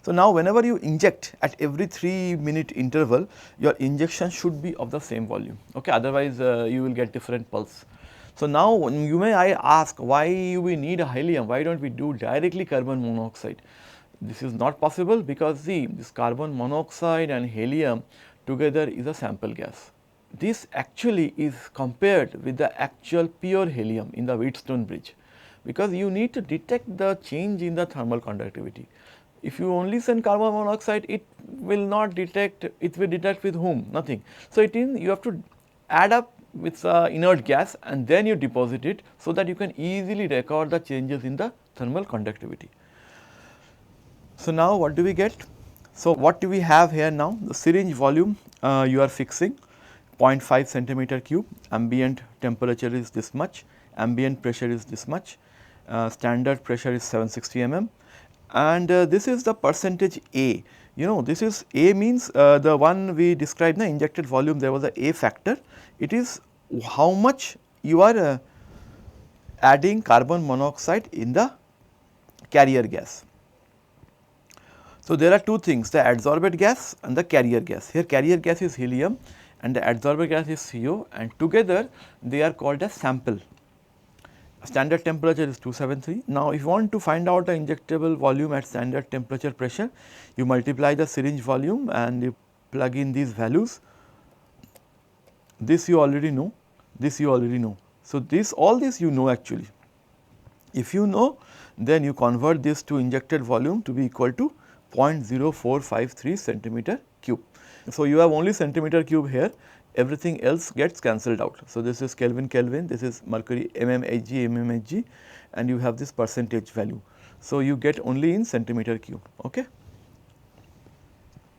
So, now whenever you inject at every 3-minute interval, your injection should be of the same volume, okay, otherwise you will get different pulse. So, now you may ask why we need a helium, why do not we do directly carbon monoxide? This is not possible because see, this carbon monoxide and helium together is a sample gas. This actually is compared with the actual pure helium in the Wheatstone bridge, because you need to detect the change in the thermal conductivity. If you only send carbon monoxide, it will not detect, it will detect with whom? Nothing. So, it means you have to add up with inert gas and then you deposit it, so that you can easily record the changes in the thermal conductivity. So, now what do we get? So, what do we have here now? The syringe volume you are fixing 0.5 centimeter cube, ambient temperature is this much, ambient pressure is this much, standard pressure is 760 mm, and this is the percentage A. You know, this is A means the one we described, the injected volume, there was a A factor. It is how much you are adding carbon monoxide in the carrier gas. So, there are two things, the adsorbate gas and the carrier gas. Here carrier gas is helium and the adsorbate gas is CO, and together they are called as sample. Standard temperature is 273. Now, if you want to find out the injectable volume at standard temperature pressure, you multiply the syringe volume and you plug in these values. This you already know, this you already know. So, this all this you know actually. If you know, then you convert this to injected volume to be equal to 0.0453 centimeter cube. So, you have only centimeter cube here, everything else gets cancelled out. So, this is Kelvin Kelvin, this is mercury mmHg, and you have this percentage value. So, you get only in centimeter cube. Okay.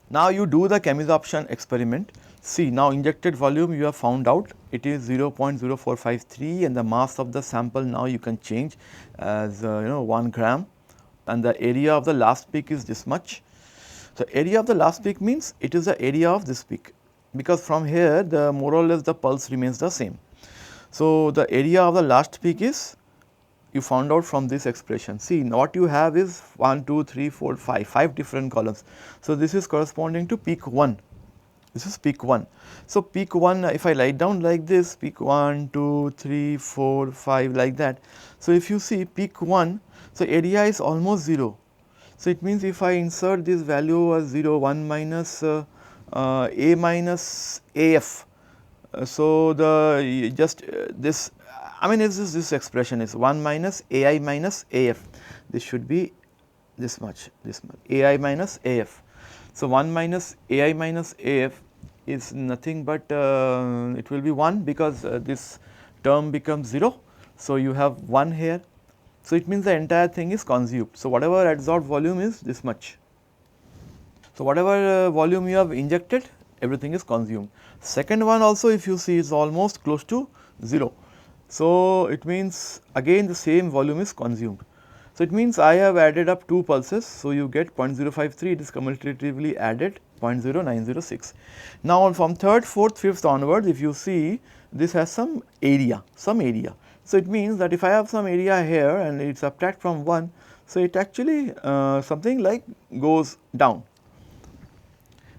Now, you do the chemisorption experiment. See, now injected volume you have found out, it is 0.0453, and the mass of the sample now you can change as 1 gram, and the area of the last peak is this much. So, area of the last peak means it is the area of this peak, because from here the more or less the pulse remains the same. So, the area of the last peak is, you found out from this expression. See, what you have is 1, 2, 3, 4, 5 different columns. So, this is corresponding to peak 1, this is peak 1. So, peak 1, if I write down like this, peak 1, 2, 3, 4, 5 like that. So, if you see peak 1, so area is almost 0. So, it means if I insert this value as 0, 1 minus A minus AF. So, the just this, I mean this expression is 1 minus AI minus AF, this should be this much AI minus AF. So, 1 minus AI minus AF is nothing but it will be 1, because this term becomes 0. So, you have 1 here. So, it means the entire thing is consumed. So, whatever adsorbed volume is this much. So, whatever volume you have injected, everything is consumed. Second one also, if you see, is almost close to 0. So, it means again the same volume is consumed. So, it means I have added up 2 pulses. So, you get 0.053, it is cumulatively added 0.0906. Now, from 3rd, 4th, 5th onwards, if you see, this has some area, So, it means that if I have some area here and it subtract from 1, so it actually something like goes down.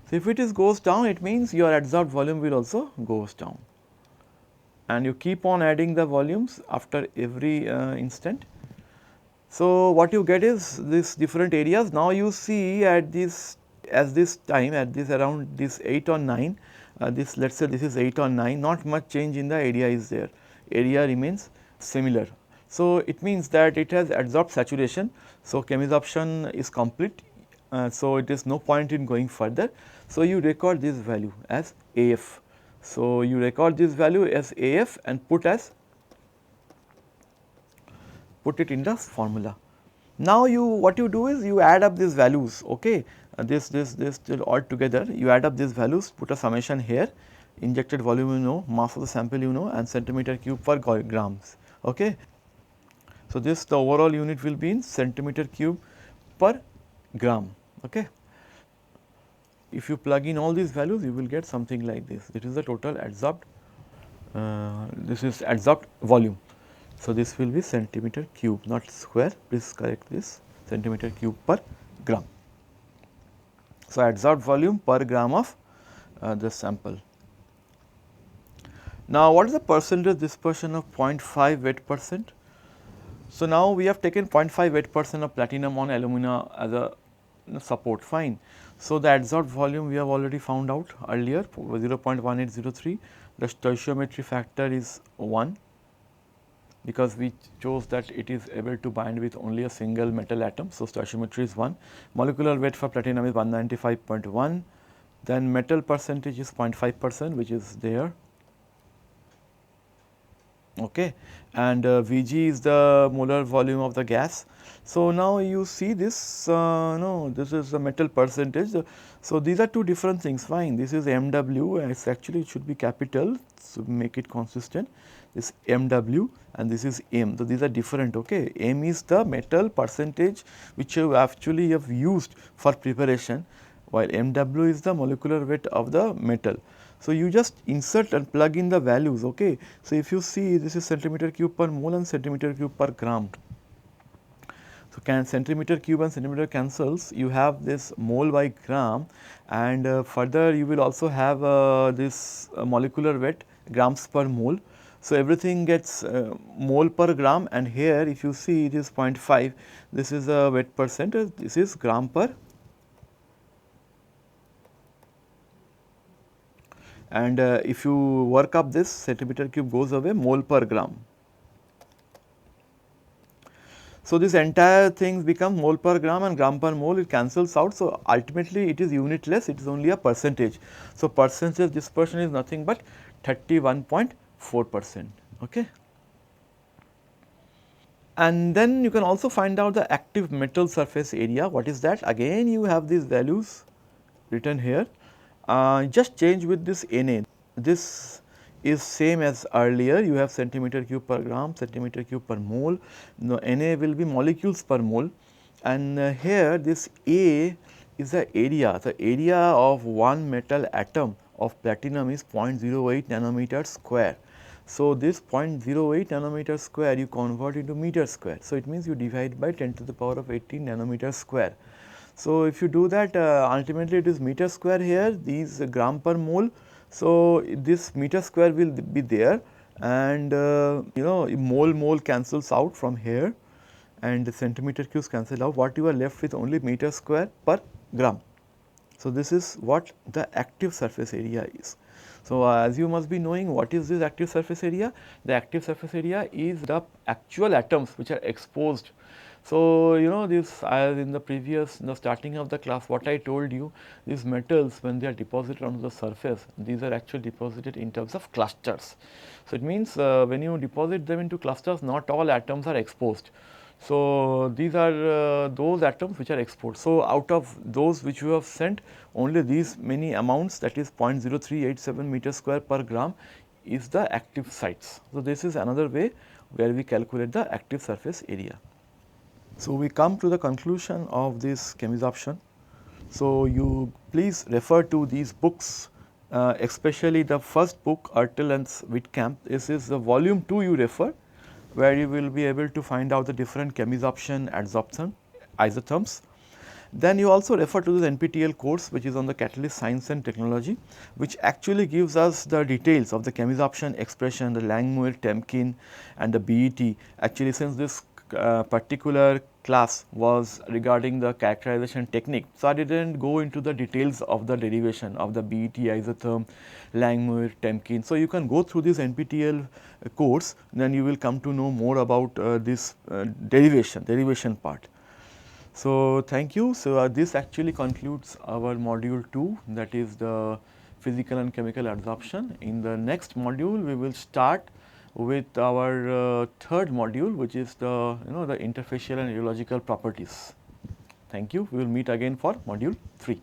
So, if it is goes down, it means your adsorbed volume will also goes down, and you keep on adding the volumes after every instant. So, what you get is these different areas. Now, you see at this, at this time, at this around this 8 or 9, this, let us say this is 8 or 9, not much change in the area is there, area remains similar. So, it means that it has adsorbed saturation. So, chemisorption is complete. So, it is no point in going further. So, you record this value as AF. So, you record this value as AF and put it in the formula. Now, what you do is you add up these values, okay, this all together, you add up these values, put a summation here, injected volume you know, mass of the sample you know, and centimeter cube per grams. Okay. So, this the overall unit will be in centimeter cube per gram. Okay. If you plug in all these values, you will get something like this. It is the total adsorbed, this is adsorbed volume. So, this will be centimeter cube, not square, please correct this, centimeter cube per gram. So, adsorbed volume per gram of the sample. Now, what is the percentage dispersion of 0.5 wet percent? So, now we have taken 0.5 wet percent of platinum on alumina as a support, fine. So, the adsorbed volume we have already found out earlier 0.1803, the stoichiometry factor is 1 because we chose that it is able to bind with only a single metal atom. So, stoichiometry is 1, molecular weight for platinum is 195.1, then metal percentage is 0.5% which is there. Okay. And Vg is the molar volume of the gas. So, now you see this no, this is the metal percentage. So, these are two different things, fine. This is MW and it should be capital, so make it consistent, this MW and this is M. So, these are different, okay. M is the metal percentage which you actually have used for preparation, while MW is the molecular weight of the metal. So, you just insert and plug in the values, okay. So, if you see this is centimeter cube per mole and centimeter cube per gram. So, can centimeter cube and centimeter cancels, you have this mole by gram, and further you will also have this molecular weight grams per mole. So, everything gets mole per gram, and here if you see it is 0.5, this is a weight percentage, this is gram per, and if you work up this centimeter cube goes away, mole per gram. So, this entire thing becomes mole per gram and gram per mole, it cancels out. So, ultimately it is unitless, it is only a percentage. So, percentage dispersion is nothing but 31.4%. Okay. And then you can also find out the active metal surface area. What is that? Again you have these values written here, just change with this Na. This is same as earlier, you have centimeter cube per gram, centimeter cube per mole. Now, Na will be molecules per mole, and here this A is the area of one metal atom of platinum is 0.08 nanometer square. So, this 0.08 nanometer square you convert into meter square. So, it means you divide by 10 to the power of 18 nanometer square. So, if you do that, ultimately it is meter square here, these gram per mole. So, this meter square will be there, and you know, mole cancels out from here and the centimeter cubes cancel out, what you are left with only meter square per gram. So, this is what the active surface area is. So, as you must be knowing, what is this active surface area? The active surface area is the actual atoms which are exposed. So, you know, this as in the starting of the class, what I told you, these metals when they are deposited onto the surface, these are actually deposited in terms of clusters. So, it means when you deposit them into clusters, not all atoms are exposed. So, these are those atoms which are exposed. So, out of those which you have sent, only these many amounts, that is 0.0387 meter square per gram is the active sites. So, this is another way where we calculate the active surface area. So, we come to the conclusion of this chemisorption. So, you please refer to these books, especially the first book, Ertel and Wittkamp. This is the volume 2 you refer, where you will be able to find out the different chemisorption, adsorption, isotherms. Then you also refer to the NPTEL course, which is on the catalyst science and technology, which actually gives us the details of the chemisorption expression, the Langmuir, Temkin and the BET. Actually, since this particular class was regarding the characterization technique, so I did not go into the details of the derivation of the BET, isotherm, Langmuir, Temkin. So, you can go through this NPTEL course, then you will come to know more about this derivation part. So, thank you. So, this actually concludes our module 2, that is the physical and chemical adsorption. In the next module, we will start with our third module, which is the the interfacial and rheological properties. Thank you. We will meet again for module 3.